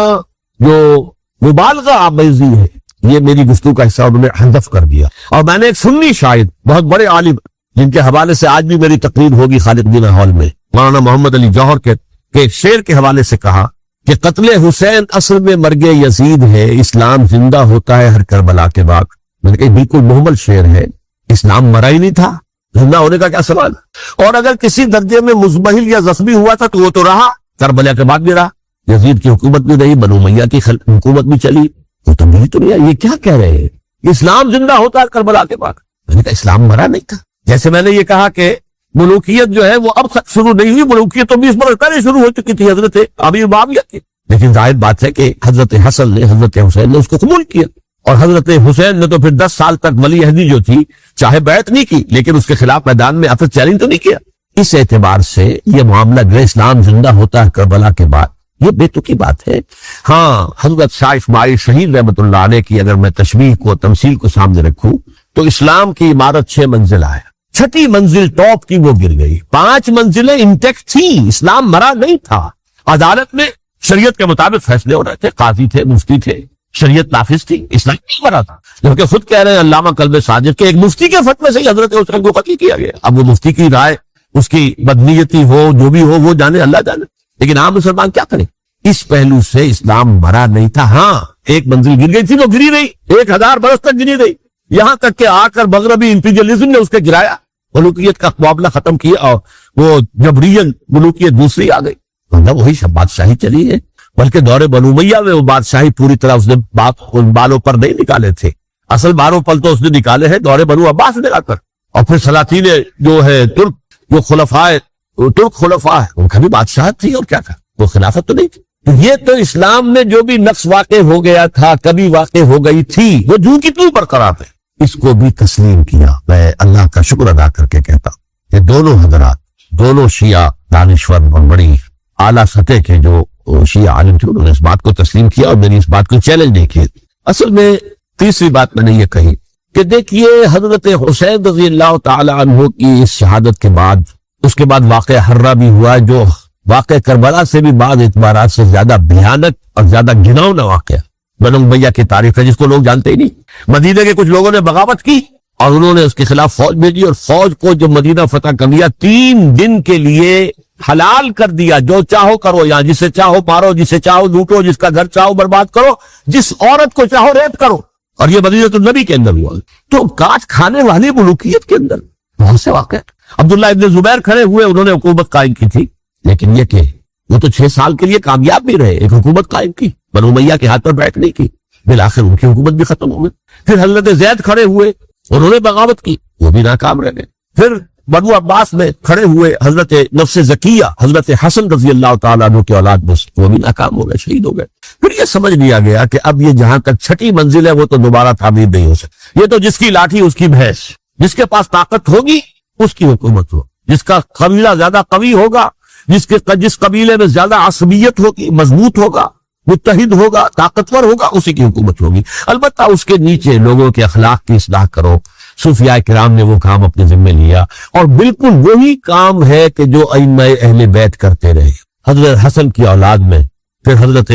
Speaker 1: جو مبالغہ آمیزی ہے، یہ میری گفتگو کا حصہ انہوں نے حذف کر دیا، اور میں نے ایک سنی شاعر بہت بڑے عالم جن کے حوالے سے آج بھی میری تقریر ہوگی خالد دینا ہال میں، مولانا محمد علی جوہر کے شعر کے حوالے سے کہا کہ قتل حسین اصل میں مرگ یزید ہے، اسلام زندہ ہوتا ہے ہر کربلا کے بعد۔ میں نے کہا بالکل محمل شعر ہے، اسلام مرا ہی نہیں تھا، زندہ ہونے کا کیا سوال؟ اور اگر کسی درجے میں مزمحل یا زخمی ہوا تھا تو وہ تو رہا، کربلا کے بعد بھی رہا، یزید کی حکومت بھی رہی، بنو امیہ کی حکومت بھی چلی، وہ تبدیلی تو نہیں۔ یہ کیا کہہ رہے ہیں؟ اسلام زندہ ہوتا ہے کربلا کے بعد؟ میں نے کہا اسلام مرا نہیں تھا۔ جیسے میں نے یہ کہا کہ ملوکیت جو ہے وہ اب شروع نہیں ہوئی، ملوکیت تو 20 برس پہلے شروع ہو چکی تھی حضرت امیر معاویہ کی، لیکن ظاہر بات ہے کہ حضرت حسن نے، حضرت حسین نے اس کو قبول کیا، اور حضرت حسین نے تو پھر 10 سال تک ولی عہدی جو تھی چاہے بیعت نہیں کی لیکن اس کے خلاف میدان میں آفت چیلنج تو نہیں کیا۔ اس اعتبار سے یہ معاملہ جو اسلام زندہ ہوتا ہے کربلا کے بعد، یہ بے تکی بات ہے۔ ہاں، حضرت شاہ اسماعیل شہید رحمت اللہ علیہ کی اگر میں تشبیہ کو، تمثیل کو سامنے رکھوں تو اسلام کی عمارت 6 منزل ہے، 6ٹھی منزل ٹاپ کی وہ گر گئی، 5 منزلیں انٹیکٹ تھیں، اسلام مرا نہیں تھا۔ عدالت میں شریعت کے مطابق فیصلے ہو رہے تھے، قاضی تھے، مفتی تھے، شریعت نافذ تھی، اسلام نہیں مرا تھا، جبکہ خود کہہ رہے ہیں علامہ کلب صادق کے ایک مفتی کے فتوے سے ہی حضرت حسین کو قتل کیا گیا۔ اب وہ مفتی کی رائے، اس کی بدنیتی ہو، جو بھی ہو، وہ جانے، اللہ جانے، لیکن عام مسلمان کیا کریں؟ اس پہلو سے اسلام مرا نہیں تھا۔ ہاں، ایک منزل گر گئی تھی تو گری رہی، 1000 برس تک گری رہی، یہاں تک کہ آ کر مغربی انٹیلیجنس نے اس کے گرایا، ملوکیت کا معاملہ ختم کیا، اور وہ جبرین ملوکیت دوسری آ گئی، مطلب وہی سب بادشاہی چلی ہے۔ بلکہ دور بنو امیہ میں وہ بادشاہی پوری طرح اس نے بالوں پر نہیں نکالے تھے، اصل باروں پل تو اس نے نکالے ہیں دور بنو عباس نے آ کر، اور پھر سلاطین جو ہے ترک، جو ترک خلفاء ہے، ان کا بھی بادشاہت تھی، اور کیا تھا، وہ خلافت تو نہیں تھی۔ تو یہ تو اسلام میں جو بھی نقص واقع ہو گیا تھا، کبھی واقع ہو گئی تھی، وہ جوں کی توں برقرار ہے۔ اس کو بھی تسلیم کیا. میں اللہ کا شکر ادا کر کے کہتا ہوں کہ دونوں حضرات، دونوں شیعہ دانشور اور بڑی اعلیٰ سطح کے جو شیعہ عالم تھے، انہوں نے اس بات کو تسلیم کیا اور میری اس بات کو چیلنج نہیں کیا. اصل میں تیسری بات میں نے یہ کہی کہ دیکھیے حضرت حسین رضی اللہ تعالی عنہ کی اس شہادت کے بعد، اس کے بعد واقعہ حرہ بھی ہوا، جو واقعہ کربلا سے بھی بعض اعتبارات سے زیادہ بھیانک اور زیادہ گھناؤنا واقعہ بنو امیہ کی تاریخ ہے، جس کو لوگ جانتے ہی نہیں. مدینہ کے کچھ لوگوں نے بغاوت کی اور انہوں نے اس کے خلاف فوج بھیجی، اور فوج کو جو مدینہ فتح کر لیا 3 دن کے لیے حلال کر دیا. جو چاہو کرو، یہاں جسے چاہو مارو، جسے چاہو لوٹو، جس کا گھر چاہو برباد کرو، جس عورت کو چاہو ریپ کرو. اور یہ مدینہ النبی کے اندر ہوا. تو کاٹ کھانے والی ملوکیت کے اندر بہت سے واقع. عبداللہ ابن زبیر کھڑے ہوئے، انہوں نے حکومت قائم کی تھی، لیکن یہ کہ وہ تو 6 سال کے لیے کامیاب بھی رہے، ایک حکومت قائم کی، بنو امیہ کے ہاتھ پر بیٹھ نہیں کی، بالآخر ان کی حکومت بھی ختم ہو گئی. پھر حضرت زید کھڑے ہوئے، انہوں نے بغاوت کی، وہ بھی ناکام رہ گئے. پھر بنو عباس میں کھڑے ہوئے حضرت نفس زکیہ، حضرت حسن رضی اللہ تعالیٰ عنہ کے اولاد میں، وہ بھی ناکام ہو گئے، شہید ہو گئے. پھر یہ سمجھ لیا گیا کہ اب یہ جہاں تک 6ٹھی منزل ہے وہ تو دوبارہ تعمیر نہیں ہو سکتی. یہ تو جس کی لاٹھی اس کی بھینس، جس کے پاس طاقت ہوگی اس کی حکومت ہو، جس کا قبیلہ زیادہ قوی ہوگا، جس قبیلے میں زیادہ عصبیت ہوگی، مضبوط ہوگا، متحد ہوگا، طاقتور ہوگا، اسی کی حکومت ہوگی. البتہ اس کے نیچے لوگوں کے اخلاق کی اصلاح کرو. صوفیاء کرام نے وہ کام اپنے ذمہ لیا، اور بالکل وہی کام ہے کہ جو ائمہ اہل بیت کرتے رہے. حضرت حسن کی اولاد میں، پھر حضرت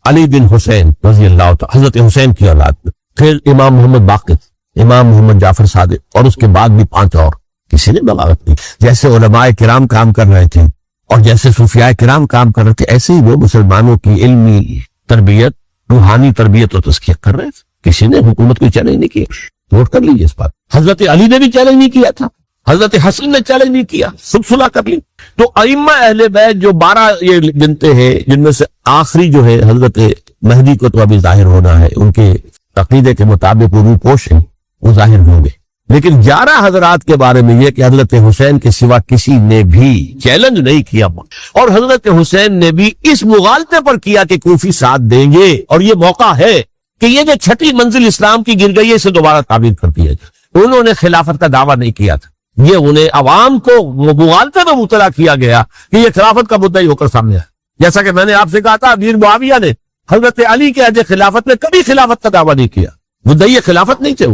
Speaker 1: علی بن حسین رضی اللہ تعالی، حضرت حسین کی اولاد میں، پھر امام محمد باقر، امام محمد جعفر صادق، اور اس کے بعد بھی 5 اور. کسی نے بغاوت نہیں. جیسے علماء کرام کام کر رہے تھے اور جیسے صوفیاء کرام کام کر رہے تھے، ایسے ہی وہ مسلمانوں کی علمی تربیت، روحانی تربیت اور تزکیہ کر رہے تھے. کسی نے حکومت کو چیلنج نہیں کیا. نوٹ کر لیجیے اس بات. حضرت علی نے بھی چیلنج نہیں کیا تھا، حضرت حسن نے چیلنج نہیں کیا، صلح کر لی. تو ائمہ اہل بیت جو 12 یہ گنتے ہیں، جن میں سے آخری جو ہے حضرت مہدی کو تو ابھی ظاہر ہونا ہے، ان کے عقیدے کے مطابق وہ روپوش ہیں، وہ ظاہر ہوں گے. لیکن 11 حضرات کے بارے میں یہ کہ حضرت حسین کے سوا کسی نے بھی چیلنج نہیں کیا، اور حضرت حسین نے بھی اس مغالطے پر کیا کہ کوفی ساتھ دیں گے، اور یہ موقع ہے کہ یہ جو 6ٹھی منزل اسلام کی گر گئی ہے، اسے دوبارہ تعمیر کر دیا جائے. انہوں نے خلافت کا دعویٰ نہیں کیا تھا، یہ انہیں عوام کو مغالطے میں مبتلا کیا گیا کہ یہ خلافت کا مدعی ہو کر سامنے آیا. جیسا کہ میں نے آپ سے کہا تھا، امیر معاویہ نے حضرت علی کے عہد خلافت میں کبھی خلافت کا دعویٰ نہیں کیا. مدعی خلافت نہیں تھے.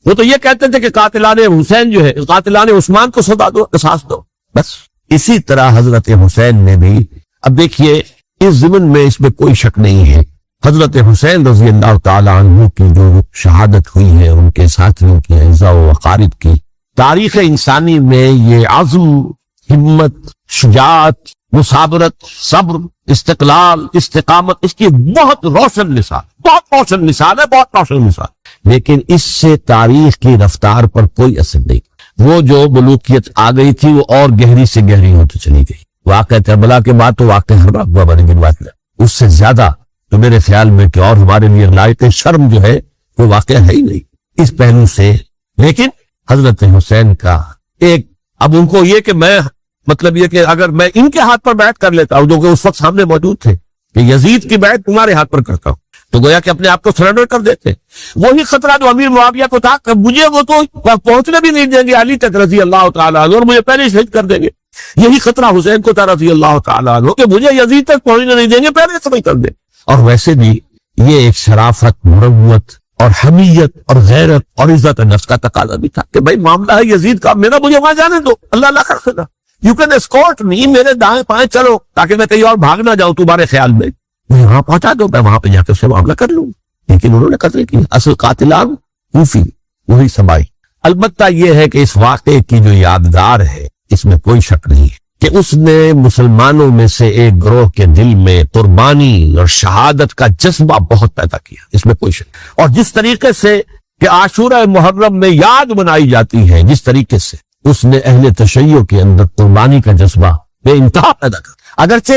Speaker 1: وہ تو یہ کہتے تھے کہ قاتلان حسین جو ہے، قاتلان عثمان کو سزا دو، قصاص دو، بس. اسی طرح حضرت حسین نے بھی، اب دیکھیے اس ضمن میں اس میں کوئی شک نہیں ہے، حضرت حسین رضی اللہ تعالی عنہ کی جو شہادت ہوئی ہے، ان کے ساتھیوں کی، اعزاء و اقارب کی، تاریخ انسانی میں یہ عزم، ہمت، شجاعت، مثابرت، صبر، استقلال، استقامت، اس کی بہت روشن مثال، بہت روشن مثال ہے، بہت روشن مثال. لیکن اس سے تاریخ کی رفتار پر کوئی اثر نہیں. وہ جو ملوکیت آ گئی تھی وہ اور گہری سے گہری ہوتی چلی گئی. واقعہ کربلا کے بعد تو واقعہ حرہ ہوا بڑی دن بعد، اس سے زیادہ تو میرے خیال میں کہ اور ہمارے لیے لائق شرم جو ہے وہ واقعہ ہے ہی نہیں اس پہلو سے. لیکن حضرت حسین کا ایک، اب ان کو یہ کہ میں، مطلب یہ کہ اگر میں ان کے ہاتھ پر بیعت کر لیتا ہوں، جو کہ اس وقت سامنے موجود تھے، کہ یزید کی بیعت تمہارے ہاتھ پر کرتا ہوں، تو گویا کہ اپنے آپ کو سرنڈر کر دیتے. وہی خطرہ جو امیر معاویہ کو تھا کہ مجھے وہ تو پہنچنے بھی نہیں دیں گے علی تک رضی اللہ تعالیٰ عنہ، اور مجھے پہلے شہید کر دیں گے. یہی خطرہ حسین کو تھا رضی اللہ تعالیٰ عنہ کہ مجھے یزید تک پہنچنے نہیں دیں گے، پہلے سمجھ کر دیں. اور ویسے بھی یہ ایک شرافت، مروت اور حمیت اور غیرت اور عزت نفس کا تقاضا بھی تھا کہ بھائی معاملہ ہے یزید کا، میرا مجھے وہاں جانے دو، اللہ اللہ کر سکتا، یو کین اسکورٹ می، میرے دائیں بائیں چلو تاکہ میں کہیں اور بھاگ نہ جاؤں تمہارے خیال میں، وہاں پہنچا دو، میں وہاں پہ جا کے اس سے معاملہ کر لوں. لیکن انہوں نے قتل کی. اصل قاتلان کوفی وہی سمائی. البتہ یہ ہے کہ اس واقعے کی جو یادگار ہے، اس میں کوئی شک نہیں ہے کہ اس نے مسلمانوں میں سے ایک گروہ کے دل میں قربانی اور شہادت کا جذبہ بہت پیدا کیا، اس میں کوئی شک. اور جس طریقے سے کہ عاشورہ محرم میں یاد منائی جاتی ہے، جس طریقے سے اس نے اہل تشیع کے اندر قربانی کا جذبہ بے انتہا پیدا کر. اگرچہ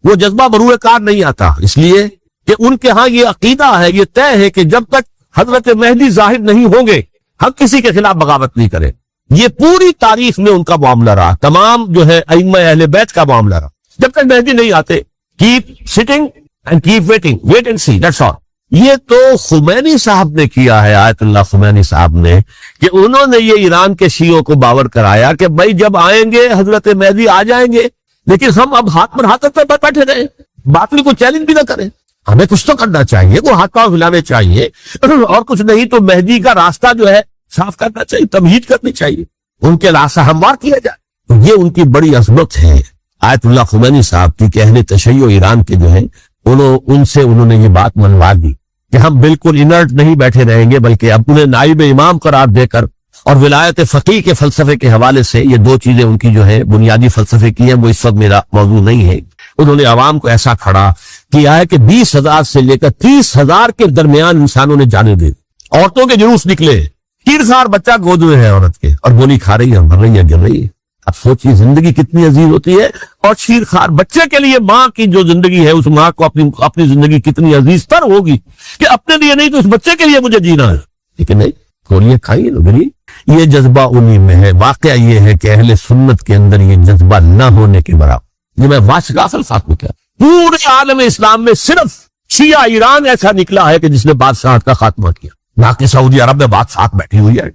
Speaker 1: وہ جذبہ بروئے کار نہیں آتا، اس لیے کہ ان کے ہاں یہ عقیدہ ہے، یہ طے ہے کہ جب تک حضرت مہدی ظاہر نہیں ہوں گے ہم کسی کے خلاف بغاوت نہیں کریں. یہ پوری تاریخ میں ان کا معاملہ رہا، تمام جو ہے ائمہ اہل بیت کا معاملہ رہا. جب تک مہدی نہیں آتے، keep sitting and keep waiting, wait and see, that's all. یہ تو خمینی صاحب نے کیا ہے، آیت اللہ خمینی صاحب نے، کہ انہوں نے یہ ایران کے شیعوں کو باور کرایا کہ بھائی جب آئیں گے حضرت مہدی آ جائیں گے، لیکن ہم اب ہاتھ پر ہاتھ پہ بیٹھے رہے، باطل کو چیلنج بھی نہ کریں، ہمیں کچھ تو کرنا چاہیے، وہ ہاتھ پاؤں ہلانے چاہیے، اور کچھ نہیں تو مہدی کا راستہ جو ہے صاف کرنا چاہیے، تمہید کرنی چاہیے، ان کے راستہ ہموار کیا جائے۔ یہ ان کی بڑی عظمت ہے آیت اللہ خمینی صاحب کی، کہ اہل تشیع ایران کے جو ہیں انہوں نے یہ بات منوا دی کہ ہم بالکل انرٹ نہیں بیٹھے رہیں گے، بلکہ اب انہیں نائب امام قرار دے کر اور ولایت فقیہ کے فلسفے کے حوالے سے، یہ دو چیزیں ان کی جو ہے بنیادی فلسفے کی ہیں، وہ اس وقت میرا موضوع نہیں ہے، انہوں نے عوام کو ایسا کھڑا کیا ہے کہ 20,000 سے لے کر 30,000 کے درمیان انسانوں نے جانے دی، عورتوں کے جلوس نکلے، تیرسار بچہ گود میں ہے عورت کے، اور گولی کھا رہی ہے، مر رہی ہے، گر رہی ہے۔ اب سوچیے زندگی کتنی عزیز ہوتی ہے، اور شیر خار بچے کے لیے ماں کی جو زندگی ہے، اس ماں کو اپنی زندگی کتنی عزیز تر ہوگی کہ اپنے لیے نہیں تو اس بچے کے لیے مجھے جینا ہے، لیکن نہیں، گولیاں کھائیے نا گری۔ یہ جذبہ انہی میں ہے۔ واقعہ یہ ہے کہ اہل سنت کے اندر یہ جذبہ نہ ہونے کے برابر، یہ میں غافل ساتھ میں کیا، پورے عالم اسلام میں صرف شیعہ ایران ایسا نکلا ہے کہ جس نے بادشاہت کا خاتمہ کیا، باقی سعودی عرب میں بادشاہت بیٹھی ہوئی ہے،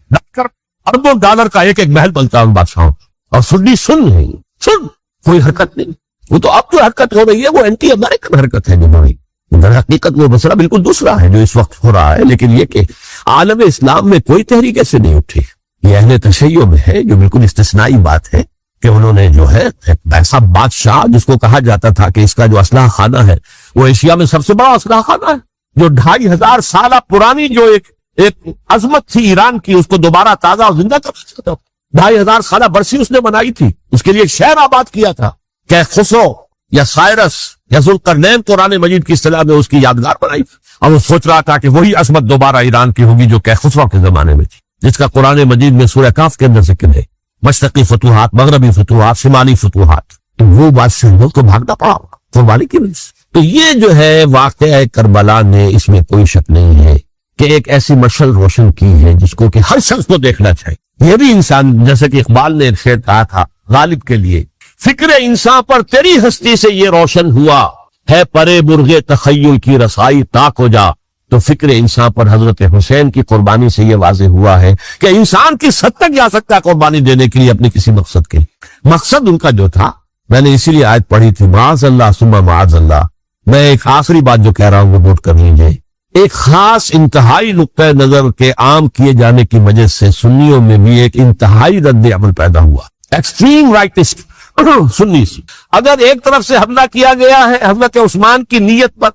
Speaker 1: اربوں ڈالر کا ایک محل بنتا ہے ان بادشاہوں، اور سنی سن کوئی حرکت نہیں۔ وہ تو اب جو حرکت ہو رہی ہے وہ اینٹی امریکن حرکت ہے جو ہو رہی، در حقیقت وہ مسئلہ بالکل دوسرا ہے جو اس وقت ہو رہا ہے، لیکن یہ کہ عالم اسلام میں کوئی تحریک ایسے نہیں اٹھی۔ یہ اہل تشیع میں ہے، جو بالکل استثنائی بات ہے کہ انہوں نے جو ہے ایسا بادشاہ جس کو کہا جاتا تھا کہ اس کا جو اسلحہ خانہ ہے وہ ایشیا میں سب سے بڑا اسلحہ خانہ ہے، جو 2500 سالہ پرانی جو ایک عظمت تھی ایران کی، اس کو دوبارہ تازہ اور زندہ کرنا چاہتا ہوں۔ 2500 سالہ برسی اس نے بنائی تھی، اس کے لیے ایک شہر آباد کیا تھا کہ خسرو یا سائرس یا ذوالقرنین قرآن مجید کی اصطلاح میں اس کی یادگار بنائی تھی، اور وہ سوچ رہا تھا کہ وہی عظمت دوبارہ ایران کی ہوگی جو کہ خسرو کے زمانے میں تھی، جس کا قرآن مجید میں سورہ کہف کے اندر ذکر ہے، مشرقی فتوحات، مغربی فتوحات، شمالی فتوحات۔ تو وہ بادشاہ کو بھاگنا پڑا قربانی کی وجہ سے۔ تو یہ جو ہے واقعہ کربلا نے، اس میں کوئی شک نہیں ہے کہ ایک ایسی مشعل روشن کی ہے جس کو کہ ہر شخص کو دیکھنا چاہیے۔ یہ بھی انسان، جیسے کہ اقبال نے ایک شعر کہا تھا غالب کے لیے، فکر انسان پر تیری ہستی سے یہ روشن ہوا ہے، پرے مرغ تخیل کی رسائی تاک ہو جا۔ تو فکر انسان پر حضرت حسین کی قربانی سے یہ واضح ہوا ہے کہ انسان کس حد تک جا سکتا ہے قربانی دینے کے لیے اپنے کسی مقصد کے لیے۔ مقصد ان کا جو تھا، میں نے اسی لیے آیت پڑھی تھی، معاذ اللہ ثم معاذ اللہ۔ میں ایک آخری بات جو کہہ رہا ہوں وہ نوٹ کر لیجئے، ایک خاص انتہائی نقطہ نظر کے عام کیے جانے کی وجہ سے سنیوں میں بھی ایک انتہائی رد عمل پیدا ہوا، ایکسٹریم رائٹسٹ سنی سے۔ اگر ایک طرف سے حملہ کیا گیا ہے حضرت عثمان کی نیت پر،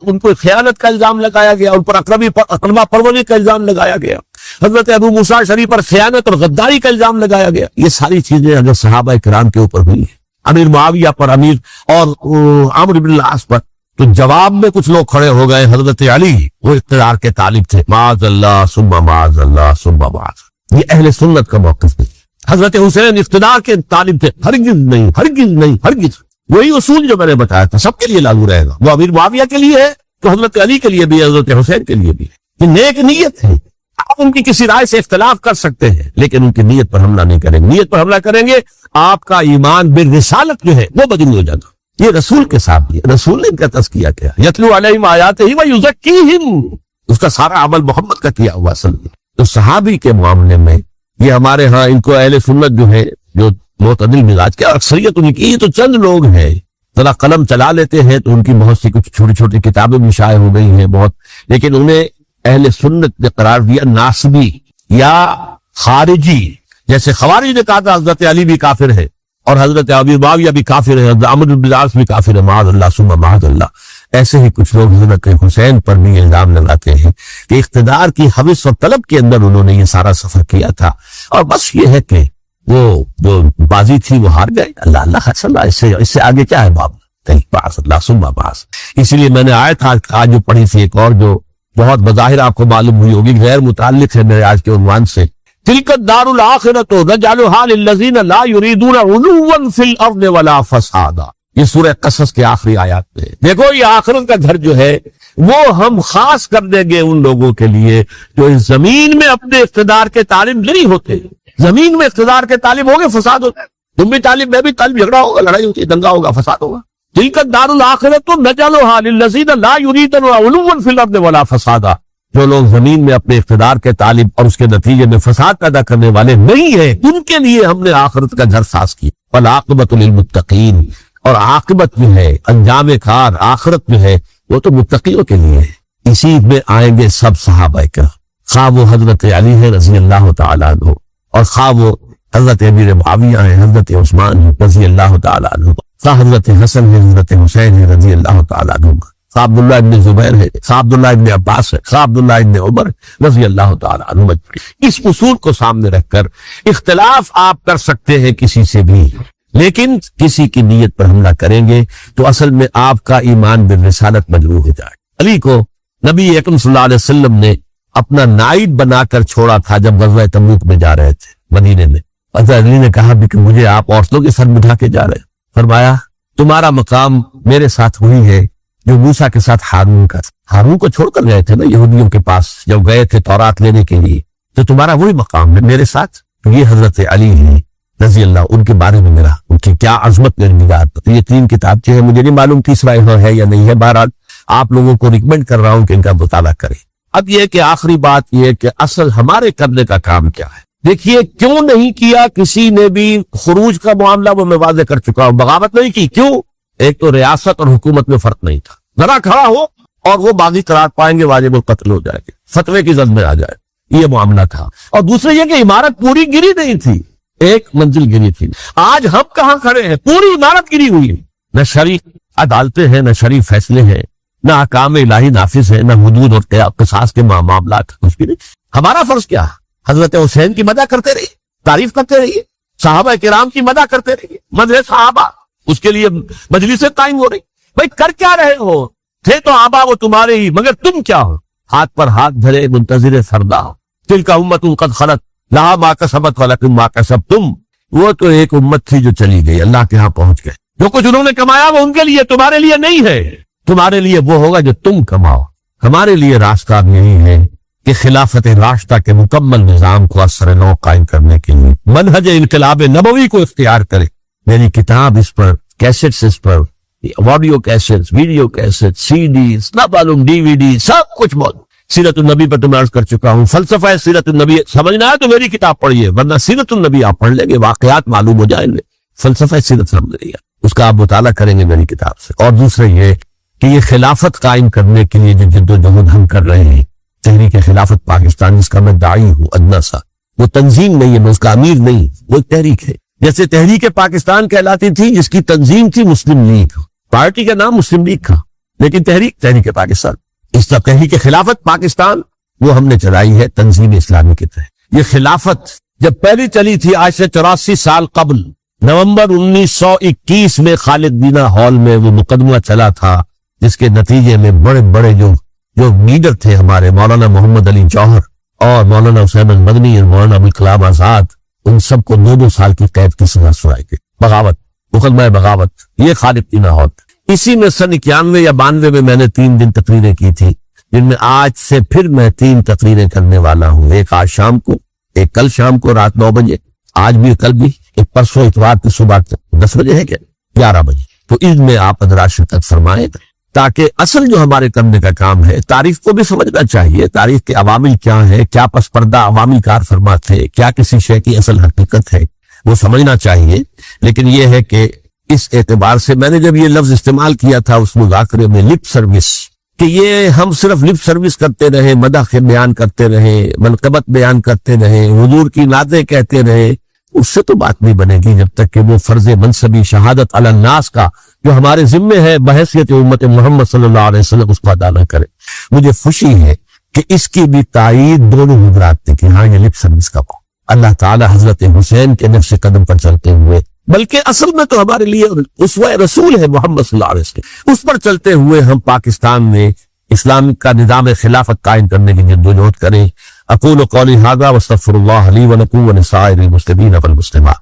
Speaker 1: ان کو خیانت کا الزام لگایا گیا، ان پر اقربا پروری کا الزام لگایا گیا، حضرت ابو موسیٰ شریف پر خیانت اور غداری کا الزام لگایا گیا، یہ ساری چیزیں اگر صحابہ کرام کے اوپر ہوئی ہیں، امیر معاویہ پر، امیر اور عمرو بن العاص پر، تو جواب میں کچھ لوگ کھڑے ہو گئے، حضرت علی وہ اقتدار کے طالب تھے، معاذ اللہ ثم معاذ اللہ ثم معاذ، یہ اہل سنت کا موقف نہیں۔ حضرت حسین اقتدار کے طالب تھے، ہرگز نہیں ہرگز نہیں ہرگز۔ وہی اصول جو میں نے بتایا تھا سب کے لیے لاگو رہے گا، وہ امیر معاویہ کے لیے ہے تو حضرت علی کے لیے بھی، حضرت حسین کے لیے بھی ہے۔ یہ نیک نیت ہے، آپ ان کی کسی رائے سے اختلاف کر سکتے ہیں لیکن ان کی نیت پر حملہ نہیں کریں گے۔ نیت پر حملہ کریں گے آپ کا ایمان بالرسالت جو ہے وہ بدل ہو جاتا۔ یہ رسول کے ساتھ بھی، رسول نے ان کا تذکیہ کیا، یتلو علیہم آیاتہ ویزکیہم، اس کا سارا عمل محمد کا کیا ہوا صلی اللہ علیہ وسلم۔ تو صحابی کے معاملے میں یہ ہمارے ہاں ان کو اہل سنت جو ہے، جو معتدل مزاج کے، اکثریت ان کی، یہ تو چند لوگ ہیں ذرا قلم چلا لیتے ہیں تو ان کی بہت سی کچھ چھوٹی چھوٹی کتابیں بھی شائع ہو گئی ہیں بہت، لیکن انہیں اہل سنت نے قرار دیا ناسبی یا خارجی، جیسے خوارج نے کہا تھا حضرت علی بھی کافر ہے اور حضرت ابی معاویہ بھی کافر ہے، حضرت عمرو بن العاص بھی کافر ہے، معاذ اللہ ثم معاذ اللہ۔ ایسے ہی کچھ لوگ حضرت حسین پر بھی الزام لگاتے ہیں کہ اقتدار کی حوث اور طلب کے اندر انہوں نے یہ سارا سفر کیا تھا، اور بس یہ ہے کہ وہ جو بازی تھی وہ ہار گئے۔ اللہ اللہ حسن اللہ، اس سے آگے کیا ہے باب؟ معاذ اللہ ثم معاذ۔ اسی لیے میں نے آیت آج جو پڑھی تھی ایک اور جو بہت بظاہر آپ کو معلوم ہوئی ہوگی، غیر متعلق ہے میرے آج کے عنوان سے، تلک الدار الآخرۃ نجعلھا للذین لا یریدون علوا فی الارض ولا فسادا۔ یہ سورہ قصص کے آخری آیات میں دیکھو، یہ آخرت کا گھر جو ہے وہ ہم خاص کر دیں گے ان لوگوں کے لیے جو اس زمین میں اپنے اقتدار کے طالب نہیں ہوتے۔ زمین میں اقتدار کے طالب ہوگے، فساد ہوتا ہے، تم بھی طالب، میں بھی طالب، جھگڑا ہوگا، لڑائی ہوتی ہے، دنگا ہوگا، فساد ہوگا۔ تلک الدار الآخرۃ نجعلھا للذین لا یریدون علوا فی الارض ولا فسادا، جو لوگ زمین میں اپنے اقتدار کے طالب اور اس کے نتیجے میں فساد پیدا کرنے والے نہیں ہیں، ان کے لیے ہم نے آخرت کا گھر ساز کیا۔ والعاقبۃ للمتقین، اور عاقبت جو ہے، انجام کار آخرت جو ہے وہ تو متقیوں کے لیے ہے۔ اسی میں آئیں گے سب صحابہ کرام، خواہ وہ حضرت علی ہے رضی اللہ تعالیٰ عنہ، اور خواہ وہ حضرت امیر معاویہ ہے، حضرت عثمان ہے رضی اللہ تعالیٰ عنہ، خواہ حضرت حسن ہے، حضرت حسین ہے رضی اللہ تعالیٰ عنہ، خواہ عبداللہ ابن زبیر ہے، خواہ عبداللہ ابن عباس ہے، خواہ عبداللہ ابن عمر رضی اللہ تعالیٰ عنہ۔ اس اصول کو سامنے رکھ کر اختلاف آپ کر سکتے ہیں کسی سے بھی، لیکن کسی کی نیت پر حملہ کریں گے تو اصل میں آپ کا ایمان بالرسالت مجروح ہو جائے۔ علی کو نبی اکرم صلی اللہ علیہ وسلم نے اپنا نائب بنا کر چھوڑا تھا جب غزوہ تبوک میں جا رہے تھے مدینے میں۔ حضرت علی نے کہا بھی کہ مجھے آپ عورتوں کے سر بٹھا کے جا رہے ہیں۔ فرمایا تمہارا مقام میرے ساتھ وہی ہے جو موسیٰ کے ساتھ ہارون کا، ہارون کو چھوڑ کر گئے تھے نا یہودیوں کے پاس جب گئے تھے تورات لینے کے لیے، تو تمہارا وہی مقام ہے میرے ساتھ۔ یہ حضرت علی ہے رضی اللہ، ان کے بارے میں میرا ان کی کیا عظمت میری نگاہ پر۔ یہ 3 کتابیں ہیں، مجھے نہیں معلوم تیسرا ہے یا نہیں ہے، بہرحال آپ لوگوں کو ریکمینڈ کر رہا ہوں کہ ان کا مطالعہ کریں۔ اب یہ کہ آخری بات یہ کہ اصل ہمارے کرنے کا کام کیا ہے۔ دیکھیے کیوں نہیں کیا کسی نے بھی خروج کا معاملہ، وہ میں واضح کر چکا ہوں، بغاوت نہیں کی۔ کیوں؟ ایک تو ریاست اور حکومت میں فرق نہیں تھا، ذرا کھڑا ہو اور وہ باغی قرار پائیں گے، واجب القتل ہو جائے گے، فتوے کی زد میں آ جائے، یہ معاملہ تھا۔ اور دوسرے یہ کہ عمارت پوری گری نہیں تھی، ایک منزل گری تھی۔ آج ہم کہاں کھڑے ہیں؟ پوری عمارت گری ہوئی ہے، نہ شرعی عدالتیں ہیں، نہ شرعی فیصلے ہیں، نہ احکام الہی نافذ ہے، نہ حدود اور قصاص کے معاملات، کچھ بھی نہیں۔ ہمارا فرض کیا ہے؟ حضرت حسین کی مدح کرتے رہیے، تعریف کرتے رہیے، صحابہ کرام کی مدح کرتے رہیے، مدح صحابہ، اس کے لیے مجلسیں قائم ہو رہی۔ بھائی کر کیا رہے ہو؟ تھے تو آبا وہ تمہارے ہی، مگر تم کیا ہو؟ ہاتھ پر ہاتھ دھرے منتظر فردا ہو۔ تلک امت قد خلت لہا ما کسبت ولکم ما کسبتم، وہ تو ایک امت تھی جو چلی گئی، اللہ کے ہاں پہنچ گئے، جو کچھ انہوں نے کمایا وہ ان کے لیے، تمہارے لیے نہیں ہے، تمہارے لیے وہ ہوگا جو تم کماؤ۔ ہمارے لیے راستہ یہی ہے کہ خلافت راشدہ کے مکمل نظام کو اثر نو قائم کرنے کے لیے منہج انقلاب نبوی کو اختیار کرے۔ میری کتاب اس پر، کیسٹس اس پر، آڈیو کیسٹس، ویڈیو کیسٹس، سی ڈیز، نہ معلوم ڈی وی ڈی، سب کچھ موجود۔ سیرت النبی پر تو میں عرض کر چکا ہوں، فلسفہ سیرت النبی سمجھنا ہے تو میری کتاب پڑھیے، ورنہ سیرت النبی آپ پڑھ لیں گے، واقعات معلوم ہو جائیں گے، فلسفہ سیرت سمجھ رہی ہے، اس کا آپ مطالعہ کریں گے میری کتاب سے۔ اور دوسرے یہ کہ یہ خلافت قائم کرنے کے لیے جو جد و جہد ہم کر رہے ہیں، تحریک خلافت پاکستان جس کا میں داعی ہوں ادنا سا، وہ تنظیم نہیں ہے، میں اس کا امیر نہیں، وہ ایک تحریک ہے۔ جیسے تحریک پاکستان کہلاتی تھی، جس کی تنظیم تھی مسلم لیگ، پارٹی کا نام مسلم لیگ تھا، لیکن تحریک پاکستان، اس طرح تحریک خلافت پاکستان وہ ہم نے چلائی ہے تنظیم اسلامی کے تحت۔ یہ خلافت جب پہلی چلی تھی آج سے 84 سال قبل، نومبر 1921 میں خالد دینا ہال میں وہ مقدمہ چلا تھا، جس کے نتیجے میں بڑے بڑے جو لیڈر تھے ہمارے، مولانا محمد علی جوہر اور مولانا حسین المدنی اور مولانا ابوالکلام آزاد، ان سب کو 2 سال کی قید کی سزا سنائی گئی۔ بغاوت، مقدمہ بغاوت، یہ خالد دینا ہال۔ اسی میں سن 91 یا 92 میں نے 3 دن تقریریں کی تھی، جن میں آج سے پھر میں 3 تقریریں کرنے والا ہوں، ایک آج شام کو، ایک کل شام کو رات 9 بجے، آج بھی کل بھی، ایک پرسوں اتوار کی صبح 10 بجے ہے کیا 11 بجے۔ تو اس میں آپ حضرات شرکت فرمائیں تاکہ اصل جو ہمارے کرنے کا کام ہے، تاریخ کو بھی سمجھنا چاہیے، تاریخ کے عوامل کیا ہیں، کیا پس پردہ عوامل کار فرما تھے، کیا کسی شے کی اصل حقیقت ہے، وہ سمجھنا چاہیے۔ لیکن یہ ہے کہ اس اعتبار سے میں نے جب یہ لفظ استعمال کیا تھا اس مذاکرے میں، لپ سروس، کہ یہ ہم صرف لپ سروس کرتے رہے، مدح بیان کرتے رہے، منقبت بیان کرتے رہے، حضور کی نعتیں کہتے رہے، اس سے تو بات نہیں بنے گی جب تک کہ وہ فرض منصبی شہادت علی الناس کا جو ہمارے ذمے ہے بحیثیت امت محمد صلی اللہ علیہ وسلم اس کو ادا نہ کرے۔ مجھے خوشی ہے کہ اس کی بھی تائید دونوں حضرات نے کہ ہاں یہ لپ سروس کا اللہ تعالی حضرت حسین کے نقش قدم پر چلتے ہوئے، بلکہ اصل میں تو ہمارے لیے اسوہ رسول ہے محمد صلی اللہ علیہ وسلم، اس پر چلتے ہوئے ہم پاکستان میں اسلام کا نظام خلافت قائم کرنے کی جدوجہد کریں۔ اقول قولی ھذا واستغفر اللہ لی ولکم ولسائر المسلمین والمسلمات۔